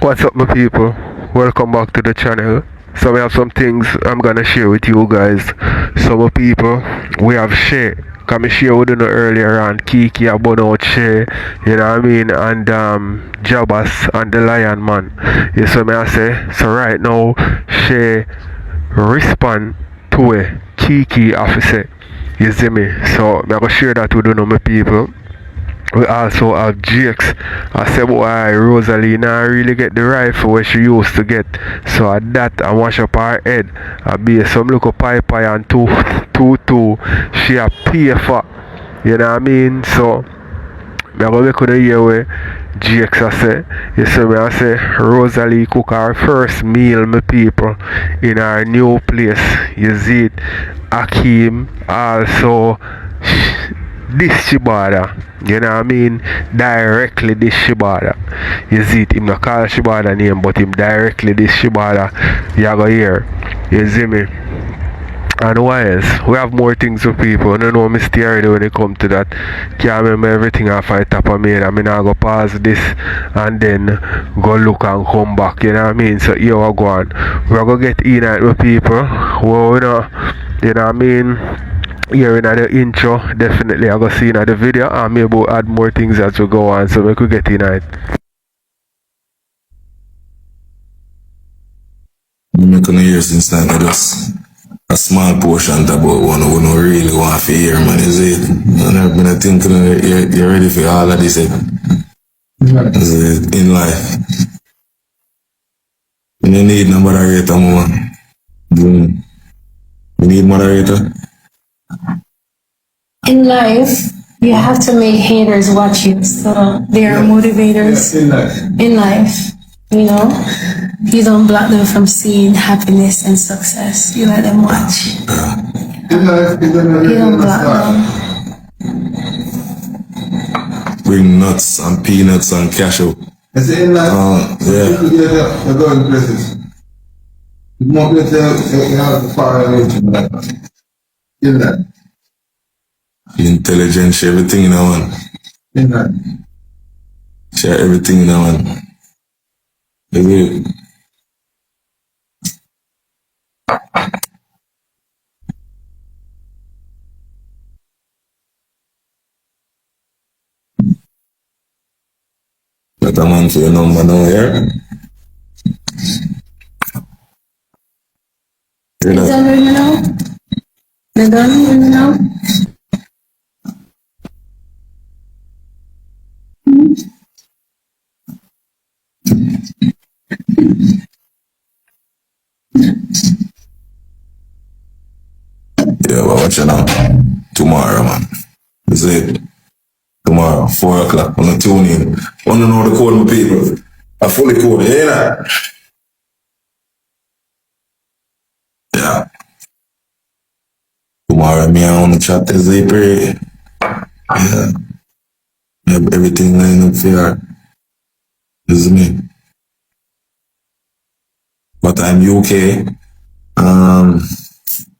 What's up, my people? Welcome back to the channel. So we have some things I'm gonna share with you guys. So my people, we have Shay. Come share with you earlier on Keke about Shay, you know what I mean, and Jabas and the Lion Man. You see me I say? So right now, Shay respond to a Keke Affi. You see me? So I'm gonna share that with you, my people. We also have Jakes. I said, boy, rosealee now really get the rifle where she used to get. So at that, I wash up her head. I be some little pipe and two. She a pay for. You know what I mean? So, I go make the year where Jakes I say. You see me, I say, rosealee cook her first meal, my people, in our new place. You see it? Akeem also this Shibada, you know what I mean? Directly this Shibada. You see it, him not call Shibada name, but him directly this Shibada. You go here. You see me? And what else? We have more things for people. I don't know me stay already when it come to that. Can't remember everything off I top of me. I mean I go pause this and then go look and come back. You know what I mean? So here we go on. We're gonna get in at with people. Well, you know what I mean? Here in the intro, definitely I go see in the video and maybe we'll add more things as we go on, so we could get in it. I'm making a year since then, I just a small portion about one who don't really want to hear, man, is it? And I've been thinking you're ready for all of this, in life. You don't need no moderator, man. You need moderator? In life, you have to make haters watch you. So they are motivators in life. You know, you don't block them from seeing happiness and success. You let them watch. You don't block them. Bring nuts and peanuts and cashew. It's in life. Yeah. You're going places. You won't get there, you have to fire in that. Intelligence, everything in one. In that. Share everything in one. Is it? Got a man for your number now here. Is that ringing now? They done ringing now? Yeah, but watch it now. Tomorrow, man. Is it? Tomorrow, 4 o'clock. I'm gonna tune in. Want to know the code, my people? I fully code, you know? Yeah. Tomorrow, me I want to chat to Zipper. Yeah. Have everything lined up for her. This is me. But I'm UK. I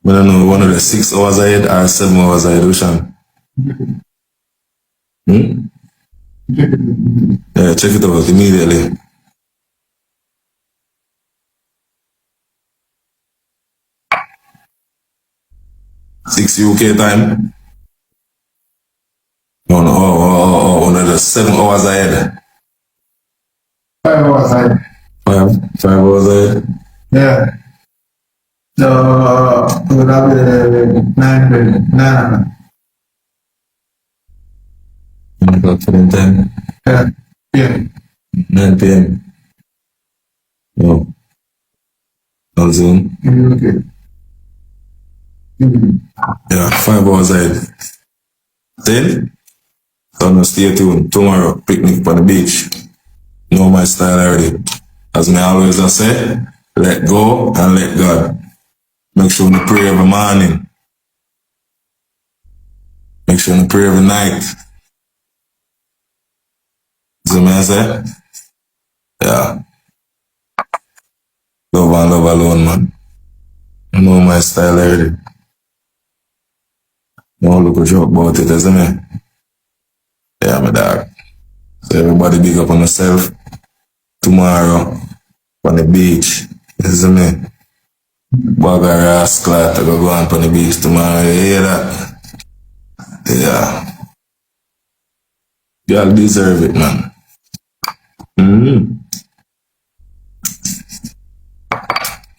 don't know, one of the 6 hours ahead or 7 hours ahead, Ocean. Yeah, check it out immediately. Six UK time. No, one of the 7 hours ahead. 5 hours ahead. 5 hours ahead. Yeah. So, we'll have the 9 o'clock for them time. Yeah. Yeah. 9 p.m. No. On Zoom. Okay. Yeah, 5 hours ahead. Then, so now stay tuned. Tomorrow, picnic on the beach. Know my style already. As me always I say, let go and let God. Make sure you pray every morning. Make sure you pray every night. See what I say? Yeah. Love and love alone, man. You know my style already. Don't look a joke about it, isn't it? Yeah, my dog. So everybody big up on myself. tomorrow on the beach. You see me? Bag a rascal to go on the beach tomorrow. You hear that? Yeah. Y'all deserve it, man.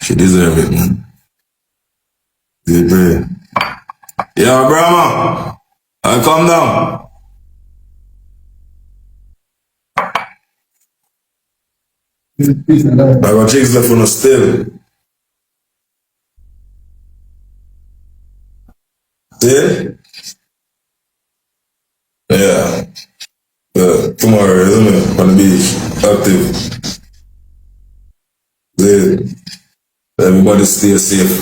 She deserve it, man. You pray. Yo, Brahma, I come down. I got chicks left on the still. See? Yeah. Tomorrow, isn't it? On the beach. Active. See? Everybody stay safe.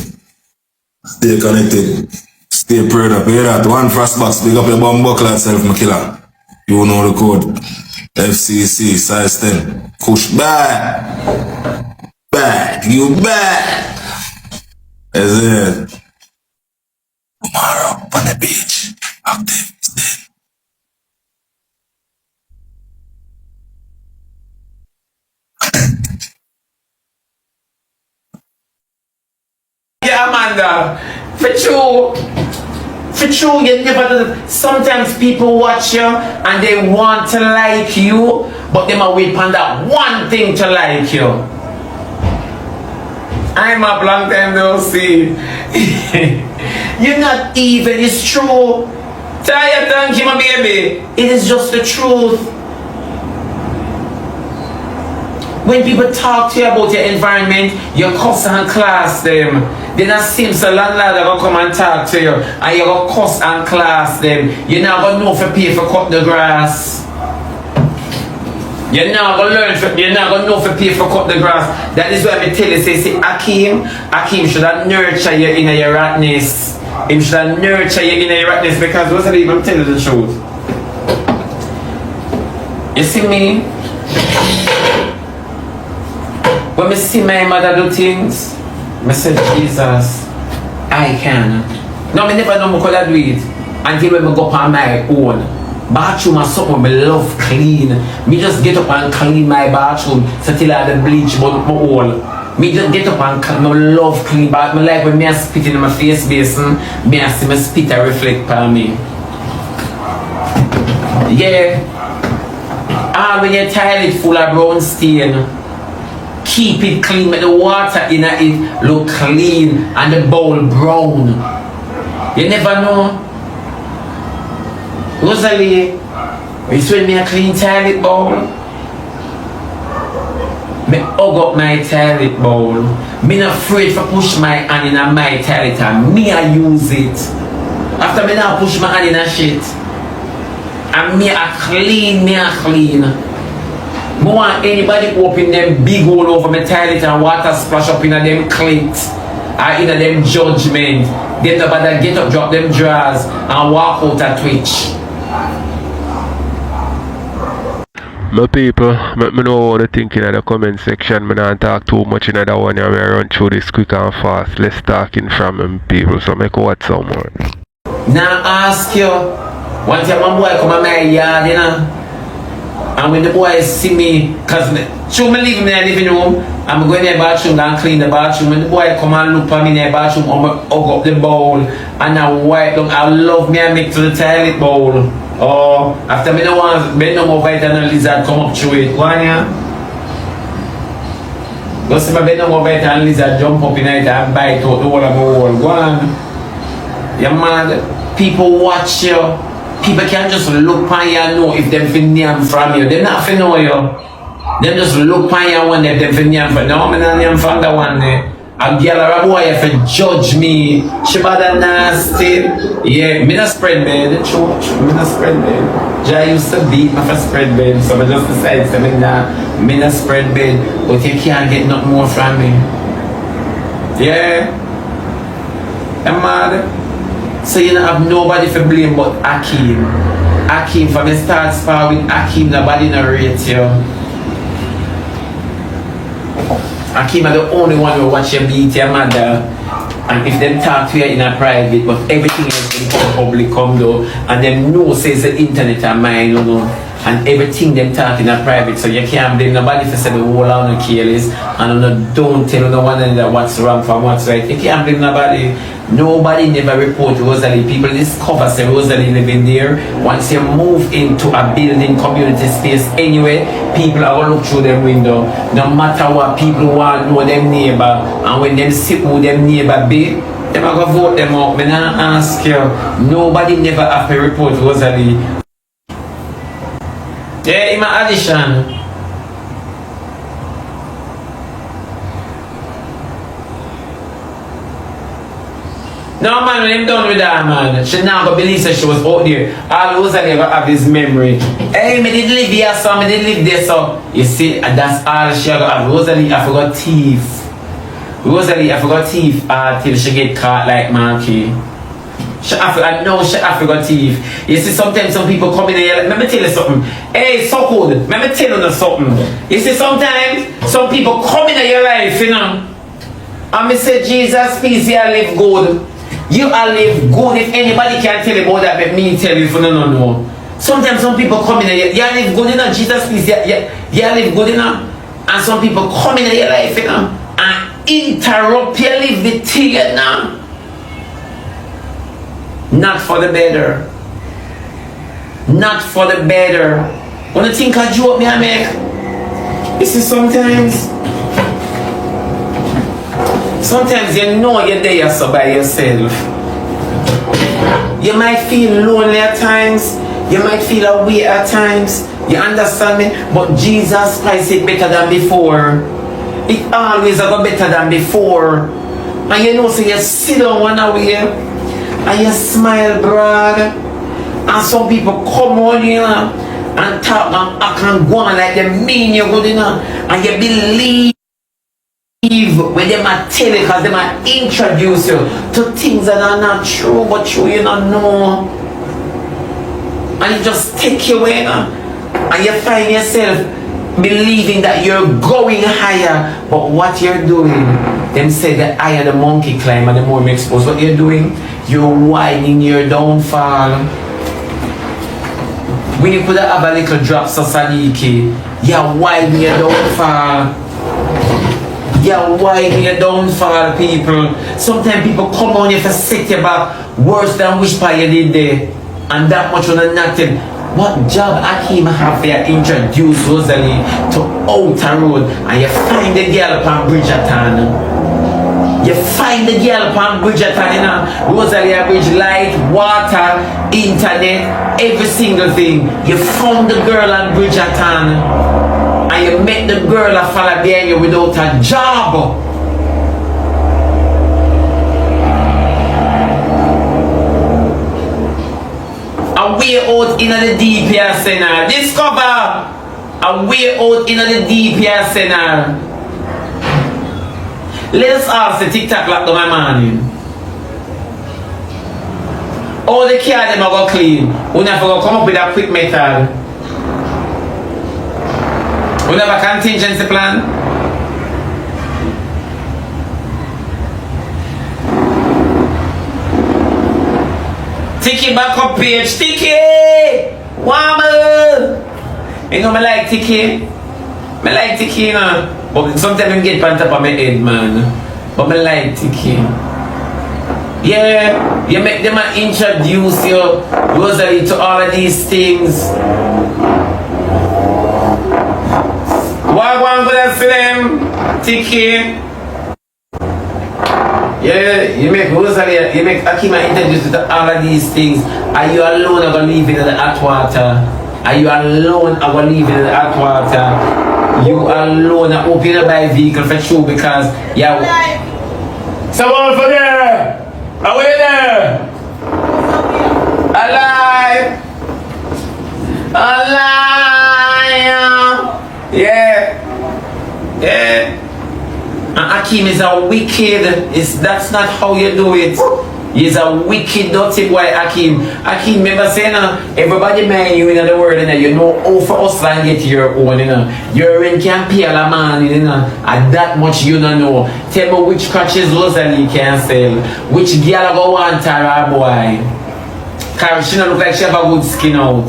Stay connected. Stay prayed up. Hear that? One frost box. Big up your bomb buckle itself, my killer. You know the code. FCC, size 10. Push back. Back. You back. Is it? Tomorrow on the beach. Active. Stay. Yeah, Amanda, for true, you never do. Sometimes people watch you and they want to like you, but they might wait for that one thing to like you. I'm a long time no see. You're not even, it's true. Tell you thank you, my baby. It is just the truth. When people talk to you about your environment, you cuss and class them. Then a Simpson landlord will come and talk to you, and you go cuss and class them. You're not going to know for pay for cut the grass. You're not going to learn for, you're not going to know for pay for cut the grass. That is why I tell you, say, Akeem should have nurture you in your ratness. Him should have nurture you in your ratness, because what's the even tell you the truth? You see me? When I see my mother do things, I say, Jesus, I can. No, I never know how to do it until when I go up on my own. Bathroom is something I love clean. Me just get up and clean my bathroom so till I have the bleach but my own. Me just get up and clean. I love clean bathroom. I like when I spit in my face basin, I see my spit and reflect on me. Yeah. When your toilet full of brown stain, keep it clean, make the water in it look clean and the bowl brown. You never know. Rosalie, you swing me a clean toilet bowl? Me hug up my toilet bowl. Me not afraid for push my hand in my toilet and me I use it. After me now push my hand in a shit. And me a clean. I want anybody open them big hole over my toilet and water splash up in them clit or in them judgment. Then nobody get up, drop them drawers and walk out at Twitch. My people, let me know what you think in the comment section. I don't talk too much in that one. I run through this quick and fast. Let's talk in from them people. So make what someone. Now ask you, one time one boy come to my yard, you know. And when the boys see me, cause me leave me in the living room, I'm going to the bathroom and clean the bathroom. When the boy come and look at me in the bathroom, I'm hug up the bowl and I wipe down. I love me and make to the toilet bowl. Oh, after me no want, me no more bite and a lizard come up through it. Go on here. Go see my bed no more bite and a lizard jump up in it and bite out the whole of my wall. Go on. You mad? People watch you. People can't just look on you and know if them fin name from you. They not fin know you. Them just look on you and wonder if them fin name from you. No, I'm not name from that one there. A girl or a boy if you judge me. She bad nasty. Yeah, me not spread bed. True. Me not spread bed. Jay used to beat me for spread bed. So I just decided to me not spread bed. But you can't get nothing more from me. Yeah. I'm mad. So you don't have nobody to blame but Akeem. Akeem, from the start spar with Akeem, nobody not rate you. Akeem are the only one who watch you beat your mother. And if them talk to you in a private, but everything else will come public come though. And them know says the internet are mine, you know. and everything them talking in private, so you can't blame nobody for saying the whole on the careless and don't tell no one another what's wrong from what's right. You can't blame nobody. Nobody never report rosealee. People discover say rosealee living there. Once you move into a building community space anyway, people are gonna look through them window. No matter what, people want to know them neighbor, and when them see who them neighbor be, them are gonna vote them out. Me not ask you. Nobody never have to report rosealee. Yeah, in my addition. No man, when I'm done with that man, she now go believe that she was out there. All rosealee ever have his memory. Hey, me did live here, so me did live there, so you see, that's all she ever have. Rosealee, I forgot thief. Rosealee, I forgot thief till she get caught like Marky. I forgot thief. You see, sometimes some people come in here, let me tell you something. Hey, so good, let me tell you something. You see, sometimes some people come in your life, you know, and me say, Jesus, peace, you live good. You all live good. If anybody can tell you about that, but me tell you for no. Sometimes some people come in here, you live good enough, Jesus, peace, you live good enough. And some people come in your life, you know, and interrupt your live the thing, you know. Not for the better. Not for the better. When you think I joke me I make, you see sometimes you know you're there so by yourself. You might feel lonely at times. You might feel away at times. You understand me? But Jesus Christ is better than before. It always go better than before. And you know, so you sit down one away and you smile, brother. And some people come on here and talk and act and go on like they mean you're good enough. And you believe when they might tell you, because they might introduce you to things that are not true, but you don't know. And it just take you away, and you find yourself believing that you're going higher, but what you're doing, them say the higher the monkey climb and the more you expose. What you're doing, you're widening your downfall. When you could have a little drops of saliki, you're widening your downfall. You're widening your downfall, people. Sometimes people come on you for set you back worse than which part you did there. And that much on a nothing. What job Akeem have to introduce rosealee to Outer Road, and you find the girl upon Bridgerton. You find the girl upon Bridgerton, you know. Rosealee Bridge, light, water, internet, every single thing. You found the girl on Bridgerton. And you make the girl a follow behind you without a job. A way out in the DPR center. Discover a way out in the DPR center. Let us ask the TikTok like my morning. All the car them are go clean. We never go come up with a quick method. We have a contingency plan. Tiki back up page. Tiki! Wobble! You know, I like Tiki. I like Tiki, you know. But sometimes I get on top of my head, man. But I like Tiki. Yeah, you make them introduce you, rosealee, to all of these things. What one for that film? Tiki. Yeah, you make rosealee, you make Akima introduce to all of these things. Are you alone or going to leave it in the hot water? Are you alone or going to leave it in the hot water? You alone or hope you don't buy a vehicle for sure because yeah. Someone for there! Away there! Alive! Alive! Yeah. Yeah. And Akeem is a wicked. That's not how you do it. He's a wicked, dirty boy, Akeem. Akeem, remember saying, everybody man you in the world, you know, all for us and get your own, you know. Your rent can pay a man, you know, and that much you don't know. Tell me which crutches rosealee can sell. Which girl go want her boy. Cause she don't look like she have a good skin out.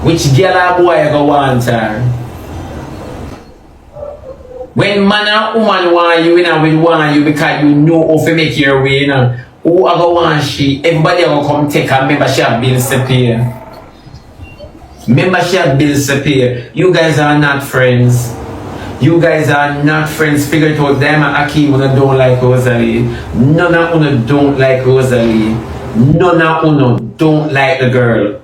Which girl or boy you go want her? When man and woman want you, we want you because you know how to make your way, Who I go want she? Everybody go come take her membership bills to pay. Membership bills to pay. You guys are not friends. You guys are not friends. Figure it out. Them and Aki don't like Rosalie. None of you don't like Rosalie. None of you don't like the girl.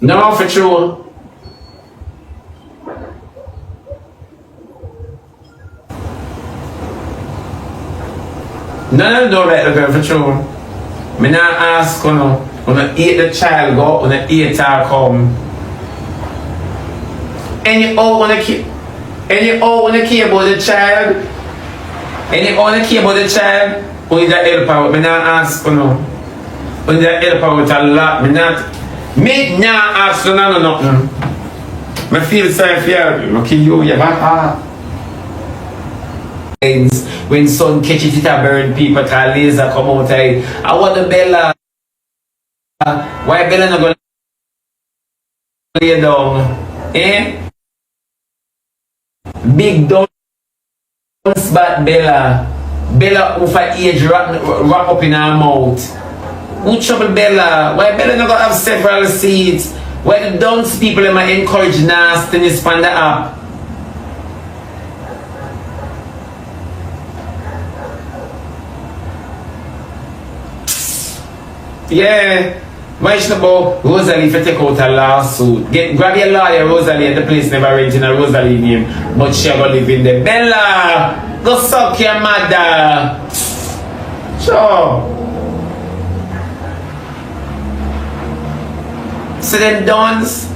No, for sure. None of them don't like the girl, for sure. Me not ask you, when I eat the child go, when I eat her come. Anyhow, when I care about the child, when you help her, me not ask you, when you help her with a lot, me not ask you nothing. I feel sorry for you. Okay, you have a heart. When sun catch it, it burn people, cause laser come out. I want the Bella. Why Bella not gonna lay down? Eh? Big don't spot Bella. Bella who for age wrap up in her mouth. Who trouble Bella? Why Bella not gonna have several seats? Why the dunce people might encourage nastiness on the app? Yeah. Why should about Rosalie for take out a lawsuit? Grab your lawyer, Rosalie, and the place never rent in a Rosalie name, but she go live in the Bella. Go suck your mother. Sure. So them dons,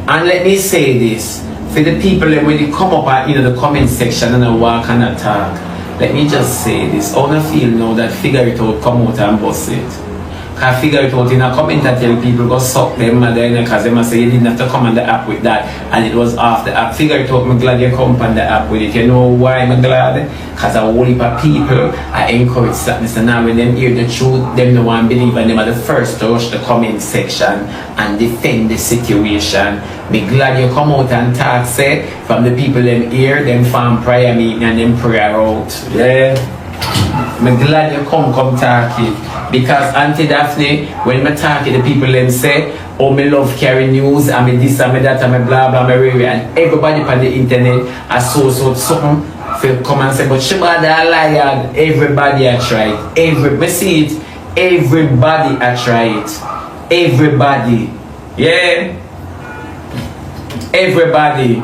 and let me say this for the people that when they come up at the comment section and they walk and attack, let me just say this. I wanna feel now that figure it out, come out and bust it. I figure it out in a comment and tell people go suck them mother because they must say you didn't have to come on the app with that and it was off the app. Figure it out, I'm glad you come on the app with it. You know why I'm glad? Because a whole heap of people I encourage sadness and now when them hear the truth, them no one believe and them are the first to rush the comment section and defend the situation. Be glad you come out and talk say from the people them hear, them farm prayer meeting and them prayer out. Yeah. I'm glad you come talk it. Because Auntie Daphne, when I talk to the people them say, oh me love carry news, and me this and me that and me blah blah me and everybody on the internet associate something for come and say, but she bad a liar, everybody a try it. Me see it, everybody a try it. Everybody. Yeah. Everybody.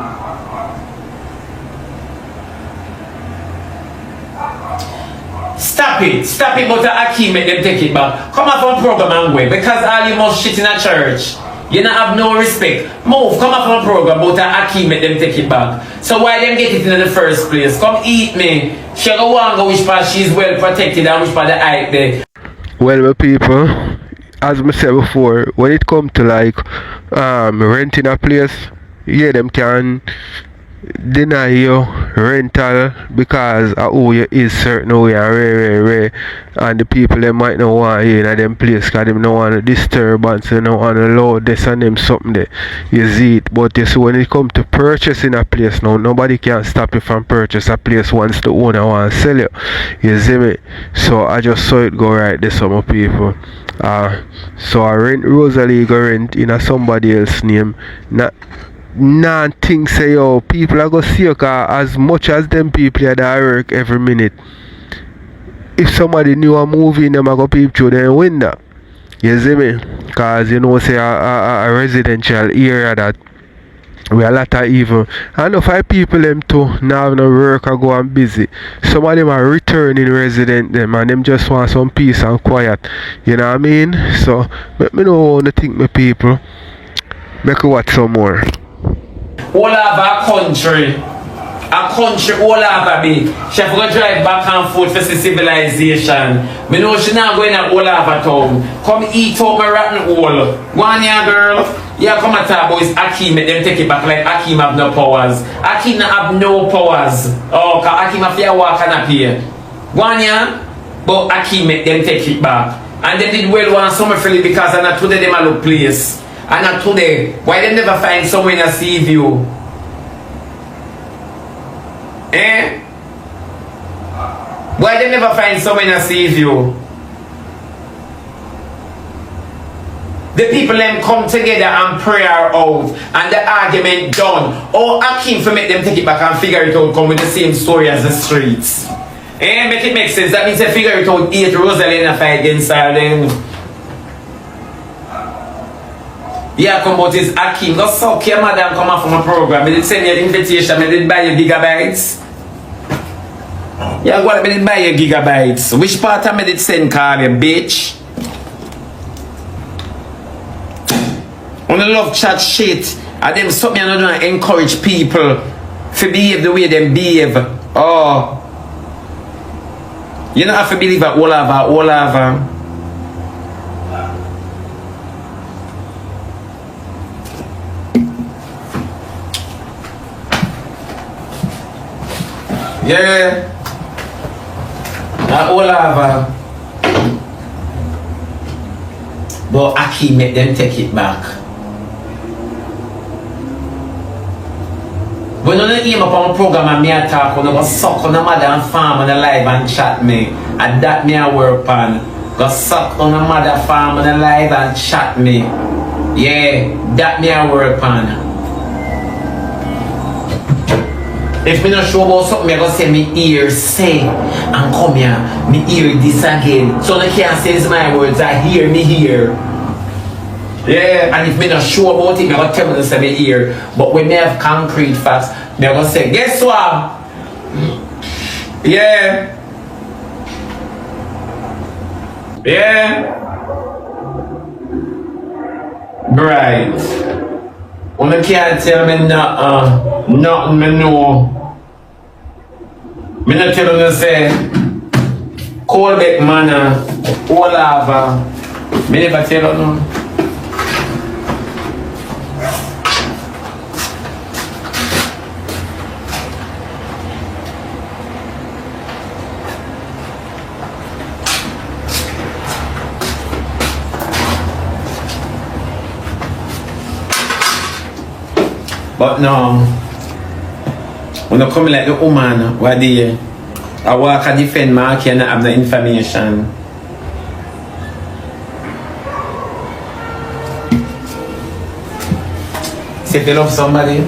Stop it, but Aki make them take it back. Come up on program and go, because all you must shit in a church. You not have no respect. Move, come up on program, but Aki make them take it back. So why them get it in the first place? Come eat me. She go one go which part she's well protected and which part the hype there. Well, my people, as I said before, when it comes to like renting a place, yeah, them can deny you rental because who you is certain way and rare and the people they might not want you in them place because them don't want a disturbance, they don't want to load this and them something there. You see it, but you see when it comes to purchasing a place now, nobody can stop you from purchase a place once the owner wants to sell you. You see me? So I just saw it go right there, some people. So I rent Rosalie go rent in a somebody else's name. Nah, think say yo, people are gonna see you cause as much as them people are that work every minute. If somebody new a movie, them are gonna peep through their window. You see me? Cause you know say a residential area that we a lot of even and if I people them too now have no work or go and busy. Some of them are returning resident them and them just want some peace and quiet. You know what I mean? So let me know what you think my people. Make you watch some more. All over a country all over me. She have to drive back and forth for the civilization. Me know she not going all over town. Come eat out my rotten hole. Go on here, girl. Yeah, come at her boys. Akeem make them take it back like Akeem have no powers. Akeem not have no powers. Oh, cause Akeem have to walk and appear. Go on here. But Aki make them take it back. And they did well one summer for it because and not today them a look place. And not today. Why they never find someone to see you? Eh? Why they never find someone to see you? The people them come together and pray out and the argument done. Oh, Akim for make them take it back and figure it out, come with the same story as the streets. Eh, make it make sense. That means they figure it out, 8 rosealee in a fight against Ireland. Yeah, come out is Akim. Go suck your mother and come out from a program. I did send you an invitation, I did buy you gigabytes. Yeah, go on, I did buy you gigabytes. Which part of me did send call you, bitch? When I love chat shit, and them something I don't encourage people to behave the way they behave. Oh. You don't have to believe that all over. Yeah. All over. But Aki make them take it back. When you aim up on program and me a talk, when you go suck on the mother and farm on the live and chat me, and that me a work on. Go suck on the mother farm on the live and chat me. Yeah, that me a work on. If me not sure about something, I go say me ear say and come here, me hear this again. So I can't say it's my words, I hear me hear. Yeah, and if me not sure about it, I go tell me to say me ear. But when me have concrete facts, me go say, guess what? Yeah. Yeah. Right. When you can't tell me nothing me know. Me not tell you to say, call back manna, all over. Me never tell you no. But no, when I come like the woman, what do you? I walk and defend my and I have the information. See, if you love somebody,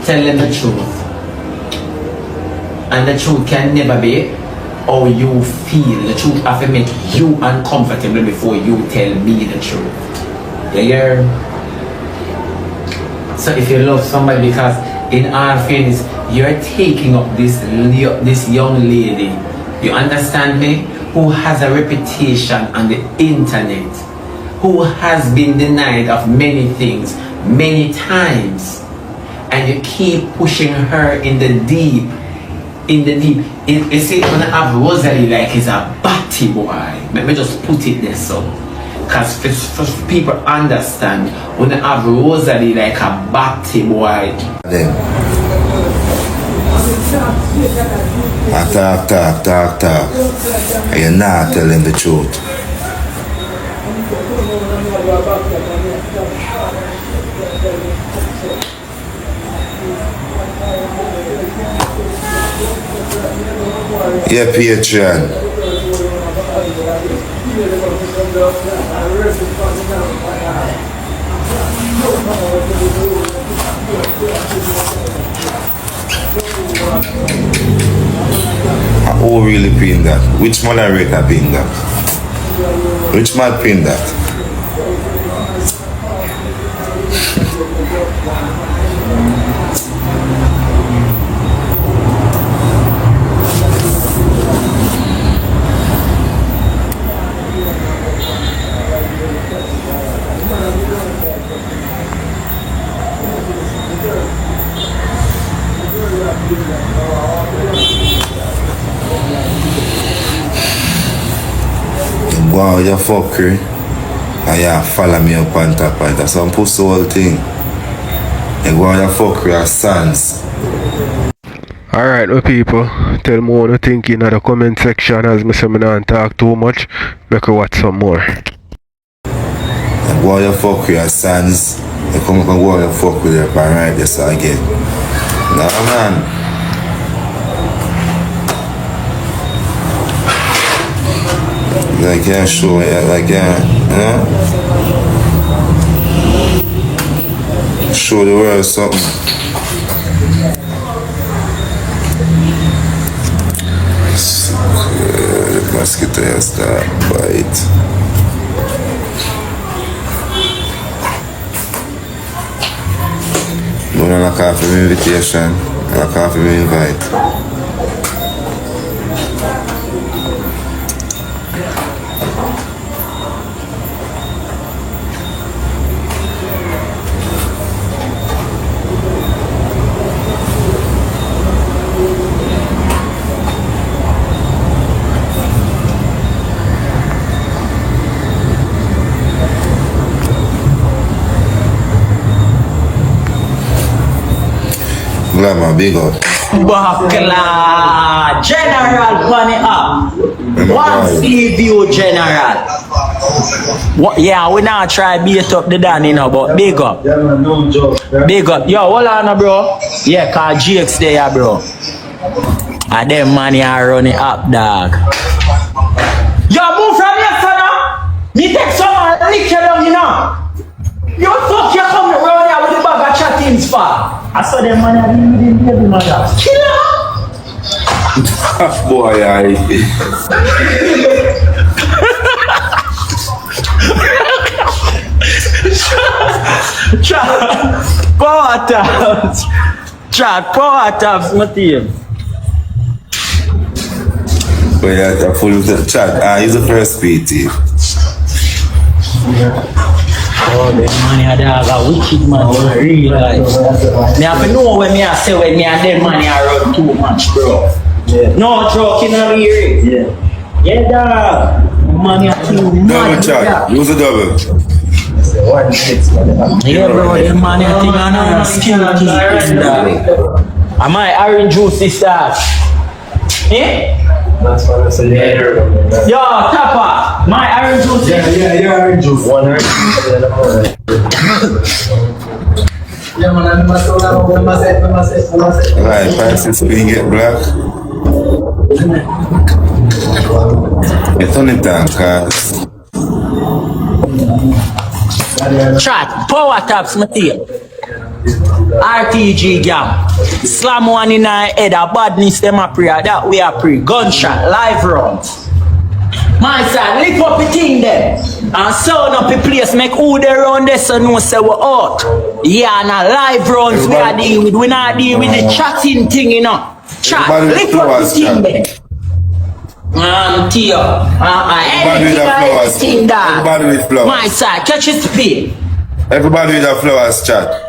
tell them the truth. And the truth can never be how you feel. The truth have to make you uncomfortable before you tell me the truth. You hear? So if you love somebody, because in our fairness, you're taking up this young lady, you understand me, who has a reputation on the internet, who has been denied of many things, many times, and you keep pushing her in the deep. You see, when I have rosealee like he's a batty boy, let me just put it there so. Because for people understand, when I have rosealee like a batty boy. Then I talk. And you're not telling the truth. Yeah, Patreon. Who really pin that? Which moderator pin that? Which man pin that? Wow, you fuckery. And you follow me up on top of it. That's some pussy whole thing. And wow, you fuckery as sons. Alright, my people, tell me what you think in the comment section as me say me not talk too much. Make you watch some more. Go you fuck with your sons. You come up and go you fuck with your parents just again. No man. Like yeah, show it, like yeah, you know? Show the world something. The mosquito has start bite. No, no, lock off my invitation. Lock off my invite. Glamour, big up. Bakla General Bunny up. One Steve View General. What, yeah, we now try beat up the Danny now, but big up. Big up. Yo, hold on, bro. Yeah, cause GX there, bro. And them money are running up, dog. Yo, move from here, son. Me take someone and lick you down, you know. You fuck you come around here with the bag of chattings for. I saw them man and you didn't hear the mother. Killer! Boy, I. Power taps. Chat, power taps, my team. But yeah, full of the chat. He's the first PT. Oh, the money are dog, a wicked man, real life. Me have to know when me I say when me and them money are run too much, bro. Yeah. No joking on here. Yeah. Yeah, dog. Money are too much. Double chat. Use a double. Yeah, bro, the money are thing on skill keeping, dog. Am I orange juice this stuff? Eh? That's what I said. Yeah. Yo, Tapper, my orange juice. Yeah, your orange juice. One orange juice. Yeah, man, I'm Right, Francis, we get black. You turn it down, cuz. Chat, power taps, my team. RTG gang. Slam one in our head, a badness them a pray, that we a pray. Gunshot, live rounds. My side, lift up the thing there. And sound up the place, make who they run there so know say we're out. Yeah, and a live rounds we are dealing with. We not dealing with the chatting thing, you know. Chat, lift up the thing there. Tia. Anything like this thing there. Everybody with flowers. My side, catch it speed. Everybody with the flowers, chat.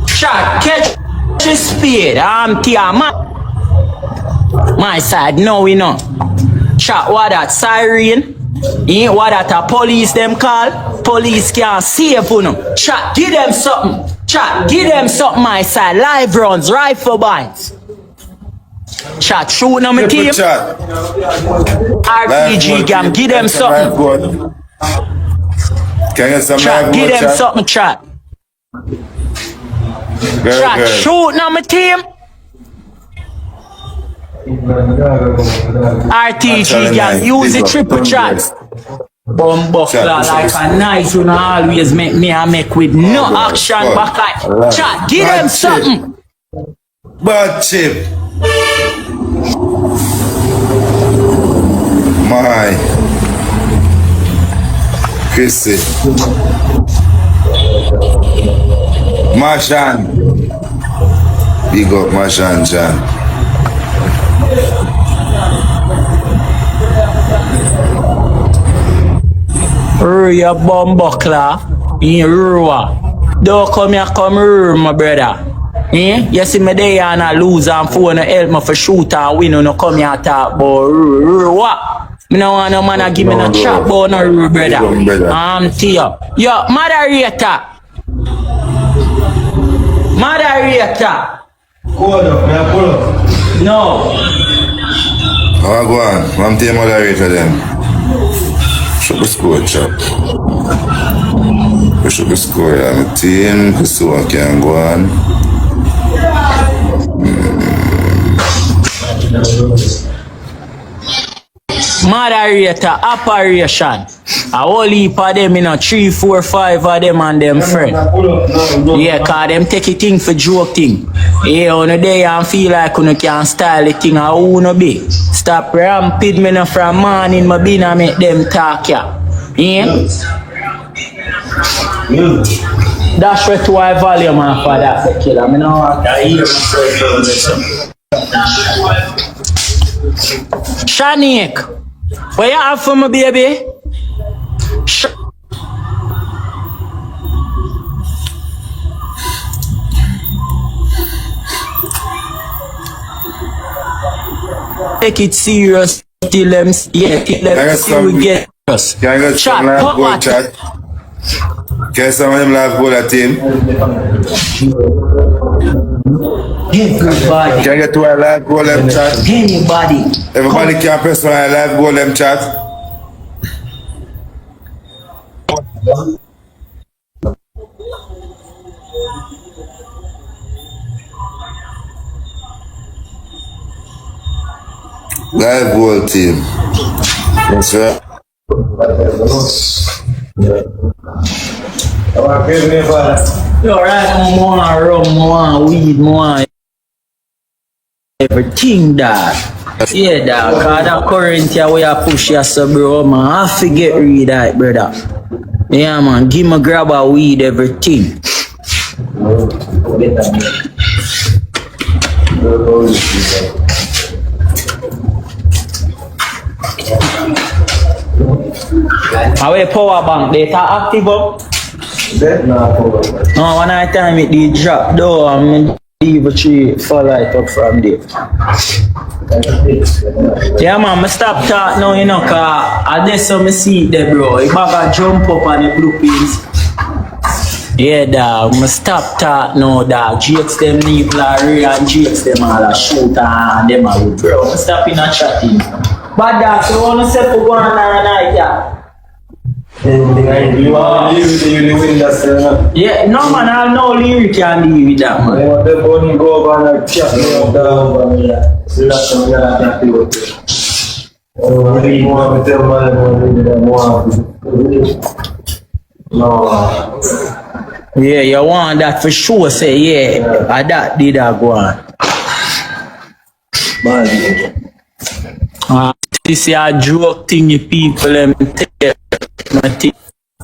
Chat, catch the speed. Tia, my side, no, we know. Chat, what that siren? What that a police them call? Police can't save you no. Chat, give them something. Chat, give them something, my side. Live runs, rifle binds. Chat, shoot on my team. Chat. RPG gang, give them something. Can you get some Chat, give them something, chat. Chat, shoot on my team. RTG gang, use the triple chat. Bumbuckler like a nice one always make me a make with no action back like chat, give them something. Bad chip. My Chrissy Marshan. Big up Marshan Jan. You bumbuckler in Rua. Don't come here, come here, my brother. You see me there and I lose and phone help me for shoot and win and come here talk about Rua. Me no want no man to give me no chat about no brother. Tia. Yo, Mada Rvn. Moderator. Hold up, man, pull up. No. Oh, go on. I'm the moderator then. Show the score, chap. We show the score, yeah. My team, so I can go on. Moderator, operation. A whole heap of them, 3, 4, 5 of them and them friend. Yeah, cause them take it thing for joke thing. Yeah, on the day and feel like you can style the thing how you no be. Stop ramping me no from morning, my bin and make them talk ya. Yeah? That's what I value man for that killer. I know I hear myself. Shanik, what you have for me, baby? Take it serious till them, yeah, till them see we get us. Can I get some live goal, chat? Can some of them live goal at team? Everybody. Can I get to a live goal them chat? Anybody. Everybody can press on a live goal them chat. Live goal team. That's right. Yo, right, more rum, more weed, more everything, dog. Yeah, dog. Cause that current here we are push ya, so bro, man. I have to get rid of that, brother. Yeah, man. Give me grab a weed, everything. Our power bank data active up. No, one night time it did drop though, I'm leave a tree fall light up from there. Yeah man, I stop talk now, cause I just saw me see it there, bro. If I jump up on the blue pins. Yeah dog, I stop talk now, dog. GX them leave Larry and GX them all a shoot and them all wood, bro. I stop in a chatting. But dog, so wanna say for one night, yeah. You want to leave it in the window, yeah, no man, I know lyric can leave with that man. I want to go over and chat down. So that's what I'm going to do. I really want to tell no. Yeah, you want that for sure, say, yeah, I that did I go on. This is a joke thing, you people, them take my thing.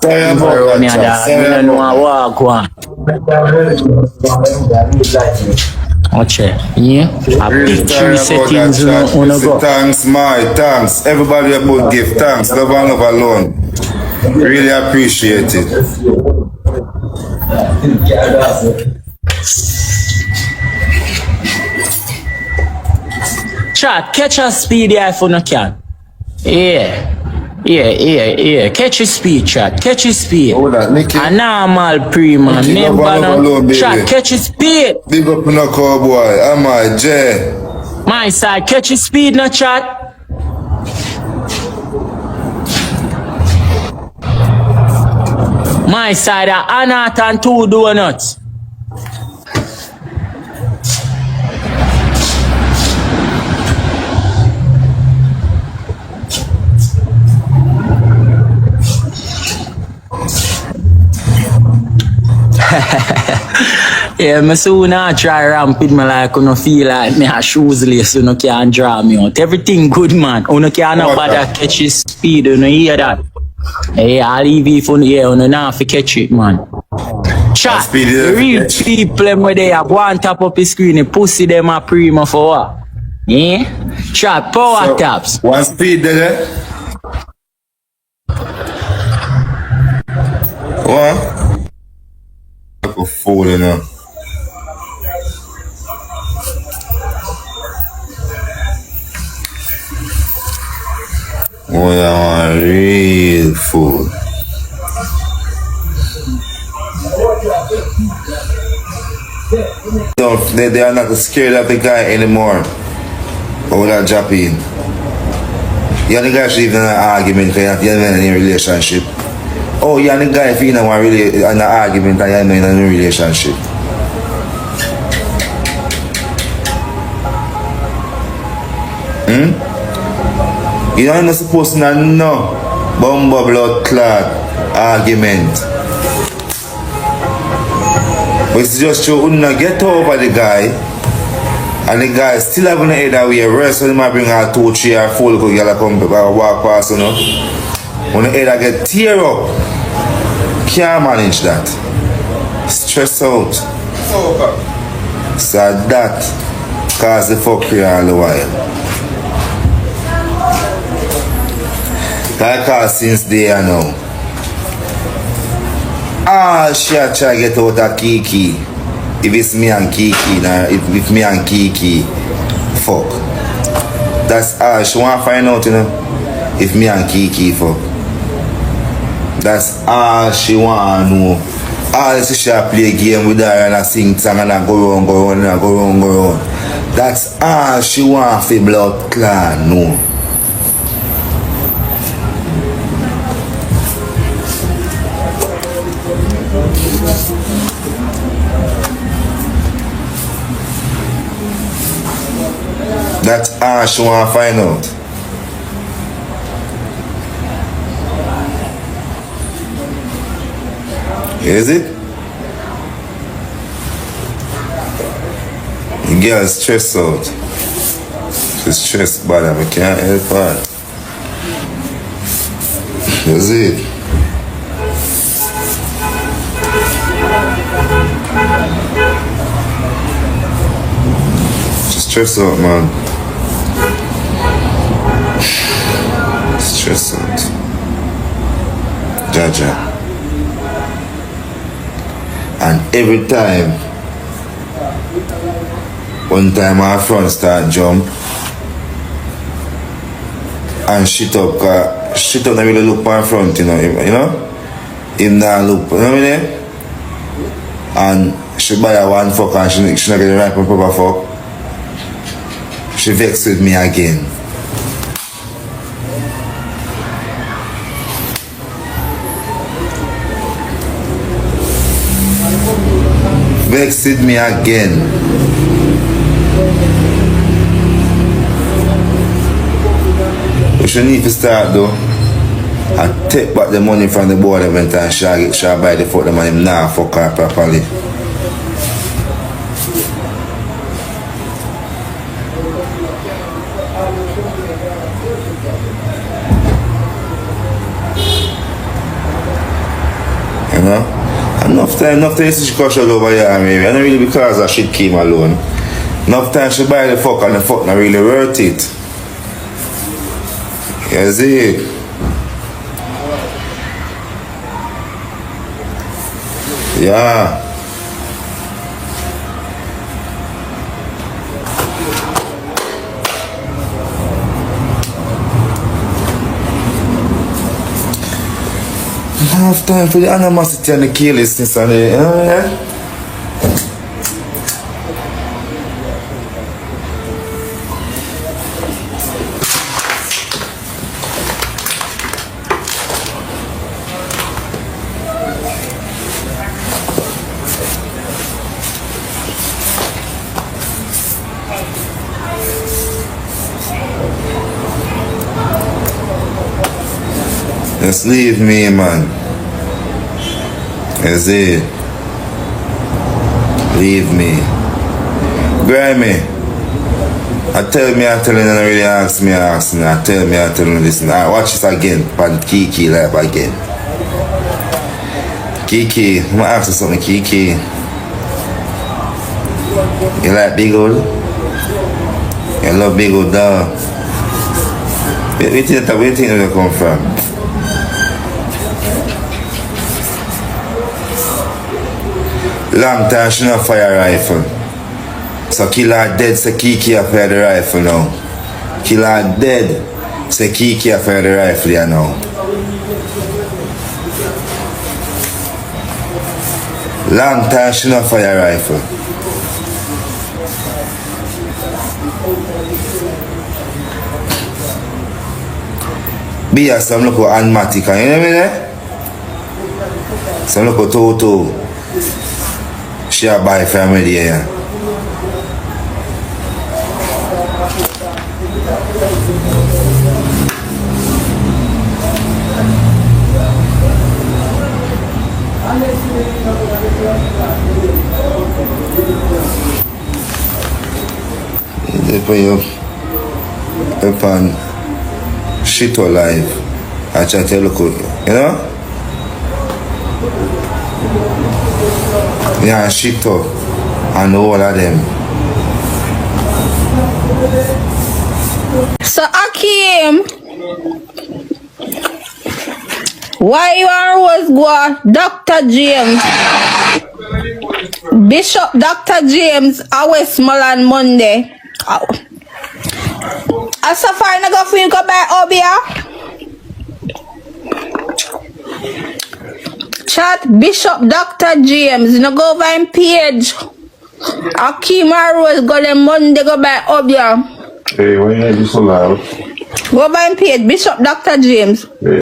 Sorry about that, chat. Sorry I don't know about what go on. Watch it, yeah? A Really picture sorry about settings that, on chat. go. Thanks, my thanks. Everybody about give thanks. Love and love alone. Really appreciate it. Chat, catch a speed iPhone you can. Yeah. Catch a speed, chat. Catch a speed. Hold on, Nicky. A normal pre-man. Okay, Name love and love alone, baby. chat, catch a speed. Big up in a cowboy. Am I Jay? My side, catch a speed, no chat. My side, Anat and 2 donuts. Yeah, I soon try ramp with me like you feel like me a shoes lace, you can't draw me out. Everything good man. You can't bother catch his speed, you hear that? Hey, I'll leave you for you not to catch it, man. Chat, the real people them where they have one tap up the screen, the pussy them a prima for what? Yeah? Chat, power So, taps. one speed there. What? Like a fool, you know. Oh, yeah, a real fool. they are not scared of the guy anymore. Or that drop in. You and the guy should even have an argument because you're not in a relationship. Oh, you and the guy if you don't want really an argument and you're not in a relationship. You're not supposed to know bumbo blood clot argument. But it's just you wouldn't get over the guy, and the guy still having the head that way. Rest when he might bring out 2, 3 or 4 little girls come walk past, you know. When the head get tear up, can't manage that. Stress out. So that cause the fuckery all the while. That cause since day I know. She a try get out of Keke. If it's me and Keke, nah, if me and Keke, fuck. That's all she want to find out, you know. If me and Keke, fuck. That's all she want to know. All she play a game with her and I sing song and I go round and I go round. That's all she want for blood clan, no. That's all she want to find out. Is it? The girl is stressed out. She's stressed bad and I can't help her. Is it? She's stressed out, man. Stressed out. Jaja. And every time, one time our front start jump and shit up not really look my front, you know, him not look, you know what I mean? And she buy her one fuck and she not get the right proper fuck. She vexed with me again. Vexed with me again. We should need to start though. I take back the money from the board event and shall buy the fuck the money now fuck her properly. You know? Enough time she got shut over here, maybe. And not really because that shit came alone. Enough time she buy the fuck and the fuck not really worth it. You see? Yeah. I have time for the animosity and the carelessness and the, you know, yeah? Just leave me, man. Is it? Leave me. Grammy. I tell you, and really ask me. I tell you, listen. I watch this again. Pan Keke live again. Keke, I'm gonna ask you something, Keke. You like big old? You love big old dog? Where do you think they come from? Long time she not fire rifle. So killer dead, say Keke a fire the rifle now. Killer dead, say Keke a fire the rifle here now. Long time she not fire rifle. Be a some look anmatic, you know me there? Some look Toto. She a buy family here. Upon shit or life, I try to look, you know? Yeah, shit up and all of them. So Akim, why you always go Dr. James? Bishop Dr. James, I Westmoreland Monday. I suffer na go for you go by Obia. Chat Bishop Dr. James, you know go over him page. Akim always go them Monday go by Obia. Hey, why you do so loud? Go by him page, Bishop Dr. James. Hey.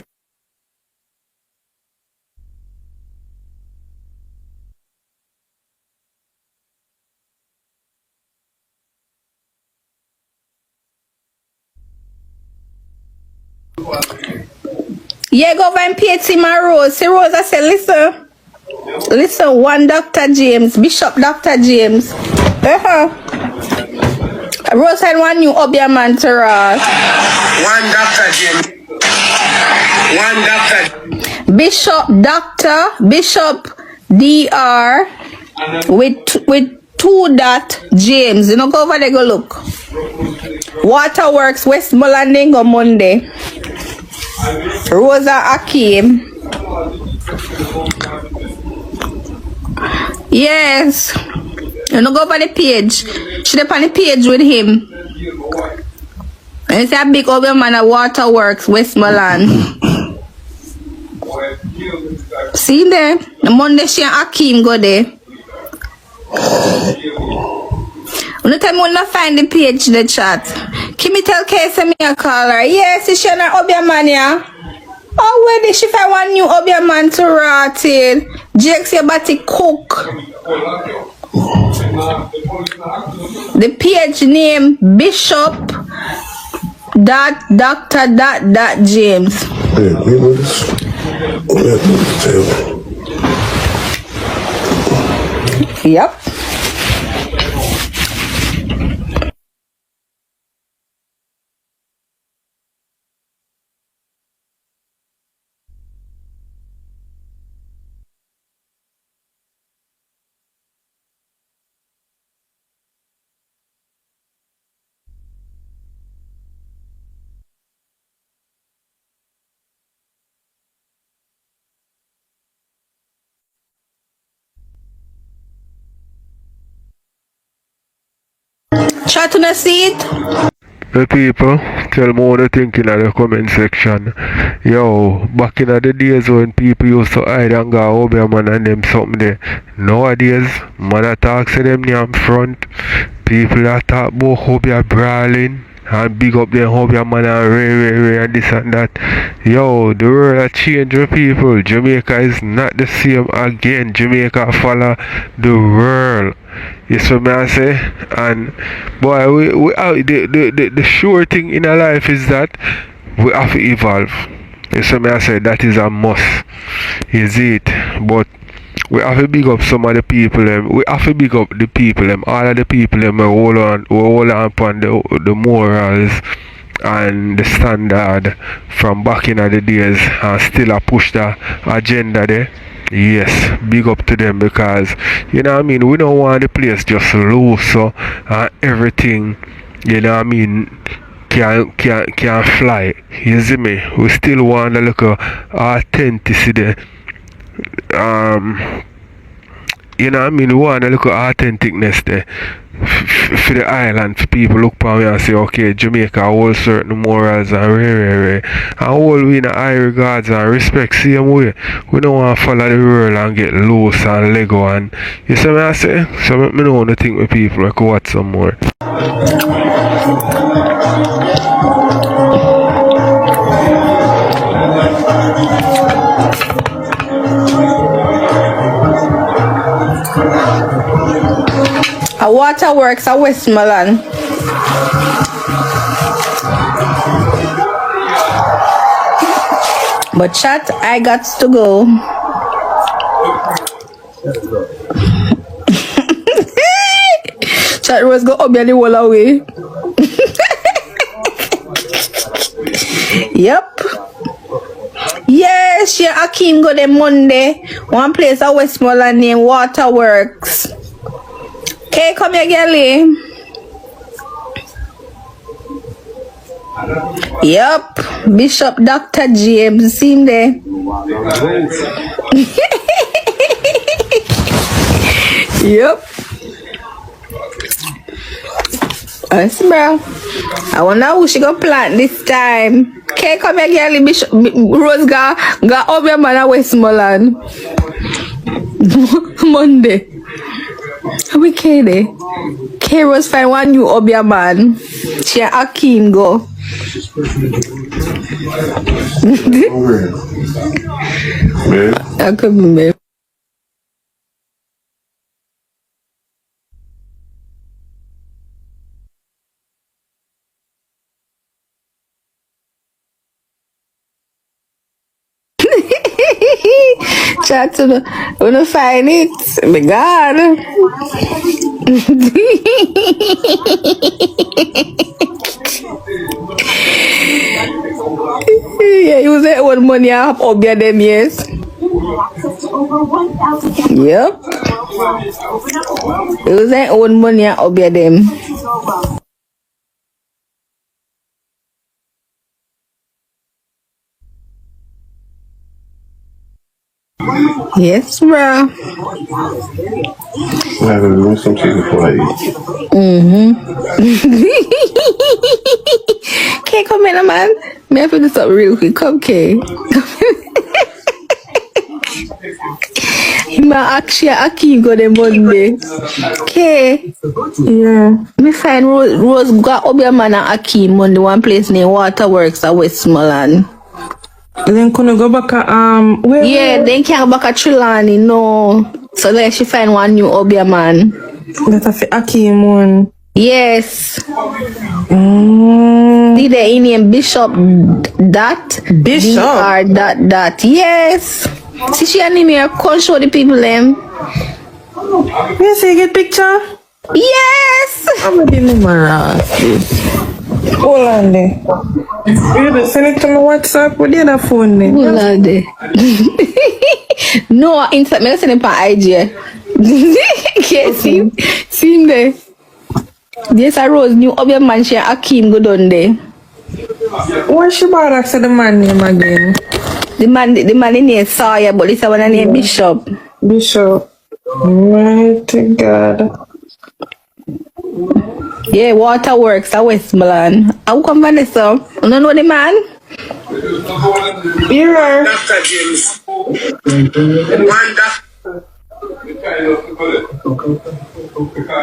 Yeah, go over and pay to my Rose. See Rose, I said, listen, one Dr. James, Bishop Dr. James. Rose had one new Obia man to Ross. One Dr. James. One Dr. Bishop DR with 2 dot James. You know, go over there, go look. Waterworks, Westmoreland, go Monday. Rosa Akim. Yes. You know, go over the page. She up on the page with him. And it's a big over man at Waterworks, Westmoreland. See there? The Monday she and Akim go there. When the time when I find the page the chat. Can me tell Kese me a call her? Yes, she and her Obia man, yeah. Oh, where did she find one new Obia man to rot in? Jake's your body cook. The page name Bishop Dr. James. Yep. Try to see it. The people, tell me what you think in the comment section. Yo, back in the days when people used to hide and go over man and them something there. Nowadays, man talks to them near front. People that talk about how they are brawling and big up them how they man and ray and this and that. Yo, the world has changed with people. Jamaica is not the same again. Jamaica follow the world. You see what I say? And boy, we the sure thing in our life is that we have to evolve. You see what I say? That is a must. Is it? But we have to big up some of the people them. We have to big up the people them. All of the people them hold on upon the morals and the standard from back in the days and still a push the agenda there. Yes, big up to them because you know what I mean, we don't want the place just loose so everything, you know what I mean, can fly. You see me? We still want a little authenticity. You know what I mean, we want a little authenticness there. For the island, for people look upon me and say, okay, Jamaica hold certain morals and and hold we in a high regards and respect same way. We don't want to follow the world and get loose and Lego and you see what I say? So let me know what to think with people. I could watch some more. Waterworks at Westmoreland. But chat, I got to go. Chat was go up the wall away. Yep. Yes, yeah, Akeem go there Monday. One place at Westmoreland named Waterworks. Okay, come here, girlie. Yep, Bishop Dr. James, see him there. Yep. Yes, bro. I wonder who she gonna plant this time. Okay, come here, girlie. Bishop Rose got over man at Westmoreland. Monday. We K Rose find one new Obia man. She and Akeem go. I could be babe. Chat to the wanna find it. My God. Yeah, you say one money I have Obia them, yes. Yep. You say one money I Obia them. Yes, bro. I'm gonna do some chicken before I eat. Okay, come in, man. May I put this up real quick? Come, okay. Ma actually Akeem go the Monday. Okay. Yeah. Me find Rose got Obia man and Akeem Monday one place named Waterworks at Westmoreland. Then couldn't go back where? Yeah, then can't go back at Trelawney, no. So then she find one new Obia man. That a Akeem one. Yes. Did they name Bishop that? Bishop? Or that. Yes. See she name here, come show the people them. Yes, you get picture? Yes. I'm gonna give me my hold on there. You just send it to my WhatsApp with the other phone there. Hold on there. No, inside me send it on IG. Okay, see him there. Yes, I Rose new Obia man she Akeem go down there. What she bought after the man name again? The man in here Sawyer, but this one name Bishop. Bishop. Mighty God. Yeah, Waterworks at Westmoreland. I will come Vanessa. You don't know the man? Here are. Dr. James.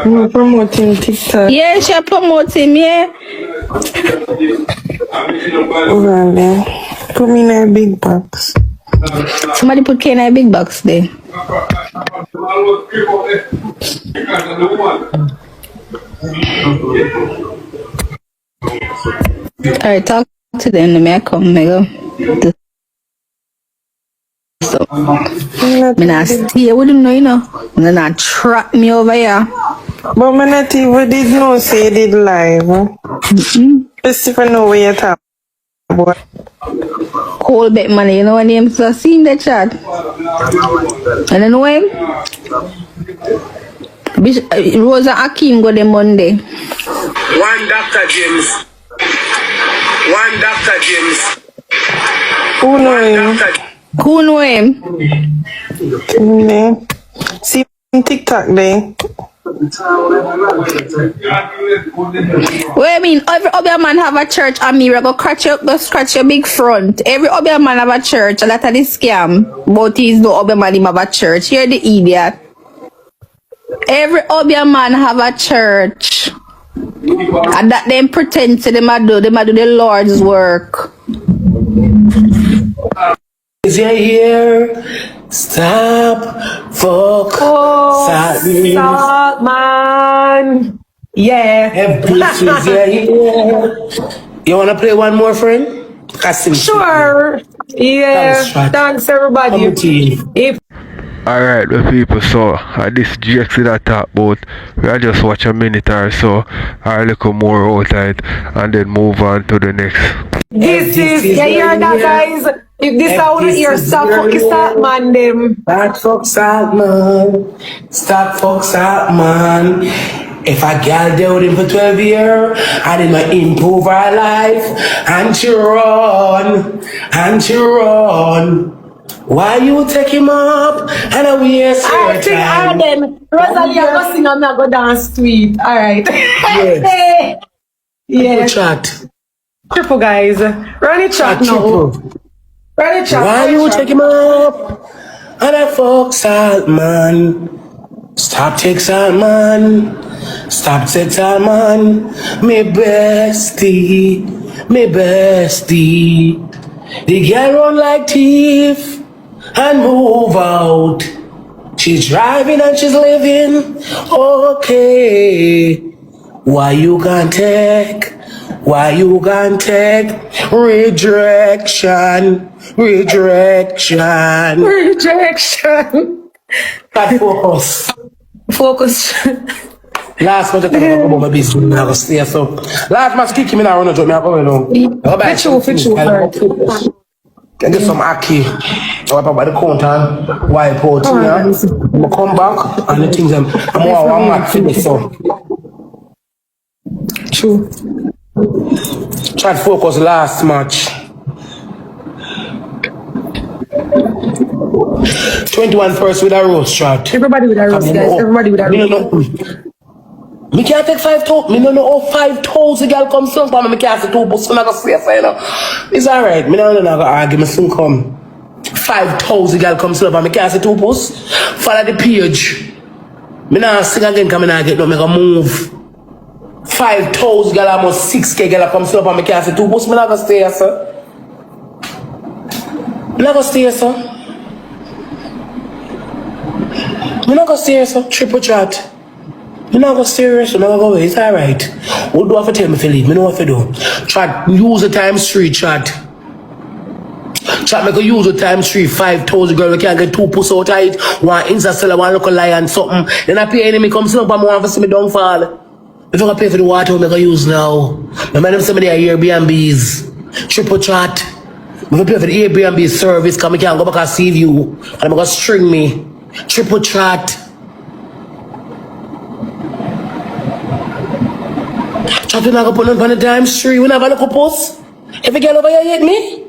I'm promoting TikTok. Yeah, she promote him, yeah. Over there. Put me in a big box. Somebody put K in a big box there. Alright, talk to them. Let me come, nigga. So, I'm not stay with them, you know. They're not trap me over here. But I'm not even did know say you did live. Just if I know where you're talking about. Whole bit money, you know what name? So, see him the chat. And then know him? Rosa Akeem go there Monday. One Dr. James. Who know him? Who know him? See him TikTok there. What I mean, every Obia man have a church and me go scratch your big front. Every Obia man have a church, and that's a scam. But he's no Obia man him have a church. You're the idiot. Every Obia man have a church. And that them pretend to them do the Lord's work. Is you here? Stop, fuck, Salt man. Yeah. If bitches you here. You wanna play one more, friend? Sure. Yeah. Thanks everybody. If Alright, the people, so this GX that talk about, we'll just watch a minute or so, or a little more out of it, and then move on to the next. this is, you hear that, guys? If this sound your stop fucking salt man them. Stop fuck salt man. Stop fuck salt man. If a girl dealt with him for 12 years, I did not improve her life, and she run. Why you take him up and I waste your I think time? then Rosalie I'm gonna sing and I'm gonna dance to it. Alright. Yes. Yeah. Chat. Triple guys. Run it chat now. Run it chat. Why you take him up and I fuck salt man? Stop take salt man. Stop take salt man. Me bestie. The girl run like thief and move out. She's driving and she's living okay. Why you can't take rejection? But focus. Last month I talk about my business. I was stay so. Last month kick me now run a job. Me I go along. Can get some Aki. Wipe up by the counter, wipe out. I come back and the things I'm not finished so. True. Try to focus last match. 21 first with a roast shot. Everybody with a roast, guys. Everybody with a roast. Me can't take 5,000. Me don't know how 5,000 girl come soon for me. Me can't say 2 bucks. I'm not gonna say you know. It's alright. Me don't know gonna argue. Me soon come. 5,000 girl come soon for me. Can't say 2 bucks. Follow the page. Me not sing again. Cause me not get no. Me gonna move. 5,000 girl almost 6K girl come soon for me. Can't say 2 bucks. Me not gonna stay here, sir. Me not gonna stay here, sir. Me not gonna stay here, sir. Triple chat. Me not go serious, me not go away, it's alright. What do I have to tell me if you leave? Me know what to do. Chat, use the times 3, chat. Chat, me go use the times 3, 5,000 girl, we can't get 2 puss out of it. One Insta seller, one local lion, something. Then I pay enemy come up and want to see me downfall. If I go pay for the water, I'm gonna use now. My man, some of the Airbnbs. Triple chat. If I pay for the Airbnb service, cause I can't go back and see you. And I'm gonna string me. Triple chat. Chat, we not gonna put on the times 3. We not gonna look post. If a girl over here hate me,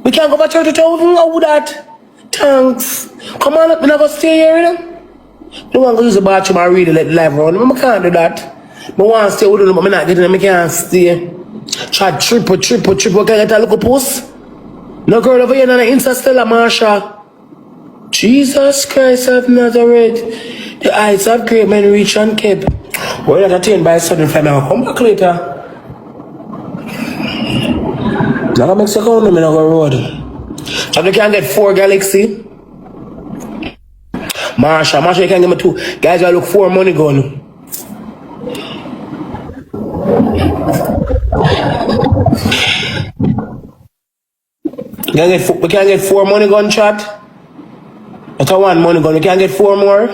we can't go back 30,000. How would that? Thanks. Come on, we not gonna stay here, you know? No one gonna use the bathroom and really let the life run. I can't do that. I want to stay with them, but I'm not getting them. I can't stay. Chat triple. Can I get a look post? No girl over here on the Insta Stella Marsha. Jesus Christ of Nazareth. The eyes of great men reach and kept. We're not attained by a sudden family. I'll come back later. Now I make second one, I'm gonna go road. So you can get 4 Galaxy. Marsha, you can give me 2. Guys, I look 4 money gun. We can get 4 money gun, chat. That's a 1 money gun. We can get 4 more.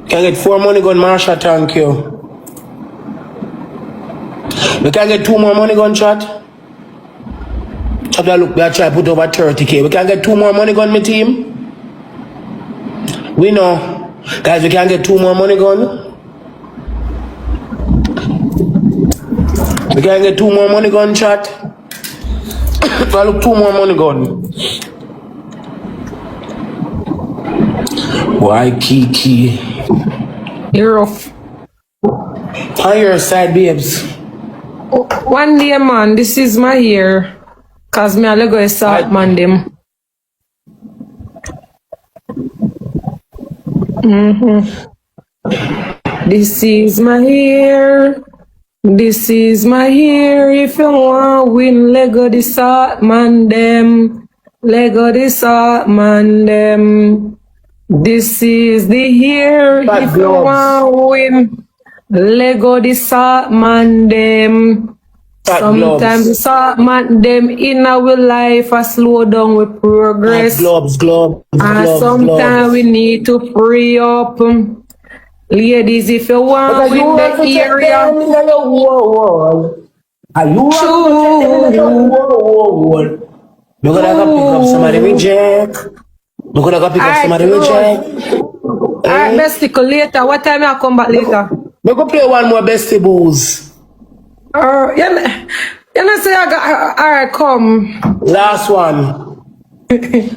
We can get 4 money gun, Marsha, thank you. We can get 2 more money gun, chat. Chat, look, we are trying to put over 30K. We can get 2 more money gun, my team. We know. Guys, we can get 2 more money gun. We can get 2 more money gun, chat. So look, 2 more money gun. Why Keke? You're rough. On your side, babes. One day, man, this is my year. Cause me a go start man them. This is my year. This is my year. If you want win Lego the sort man them. Lego this up, man, them. This is the year Bad if you gloves. want win. Lego this up, man, them. Fat Sometimes gloves. this up, man, them in our life a slow down with progress. Gloves. And sometimes we need to free up. Ladies, if you want win the area, Are you We're gonna go pick up somebody with Jack. We're gonna go pick up somebody with Jack. Alright, bestie, later. What time I come back later? We're gonna play one more bestie booze. You know, say I got. Alright, come. Last one.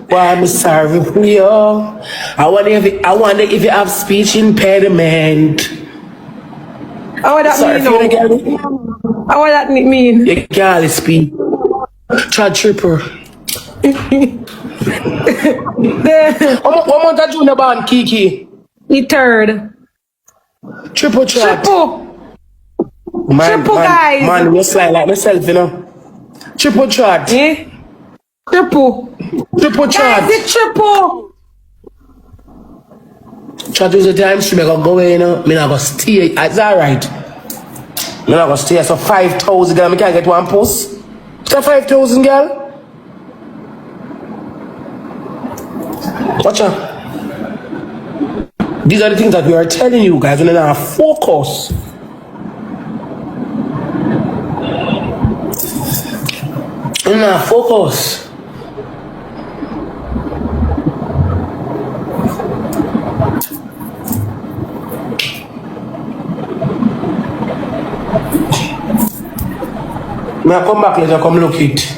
Why I'm sorry for you. I wonder if you have speech impediment. How would that Sorry mean? How would that mean? You can't speak. Chad Tripper. One month of Junior band, Keke. The third. Triple chat. Triple guys. Man, you slide like myself, you know. Triple chat. Triple chat. Guys, it's triple. Chat was the time stream, I gonna go in, you know. Me not gonna stay. It's alright. Me not gonna stay. So 5,000 girl, me can't get one post. It's a 5,000 girl. Watch out. These are the things that we are telling you guys. When now focus. Now focus. May I come back later, come look it.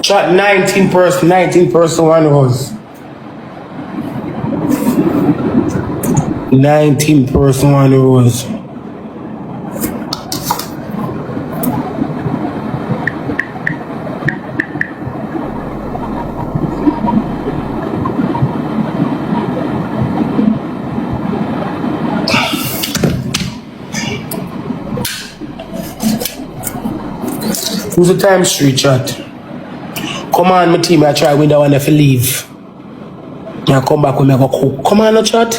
Chat 19% one was. 19% one was. Who's the time street chat? Come on, my team, I try with that one if you leave. I come back when I go cook. Come on, no chat.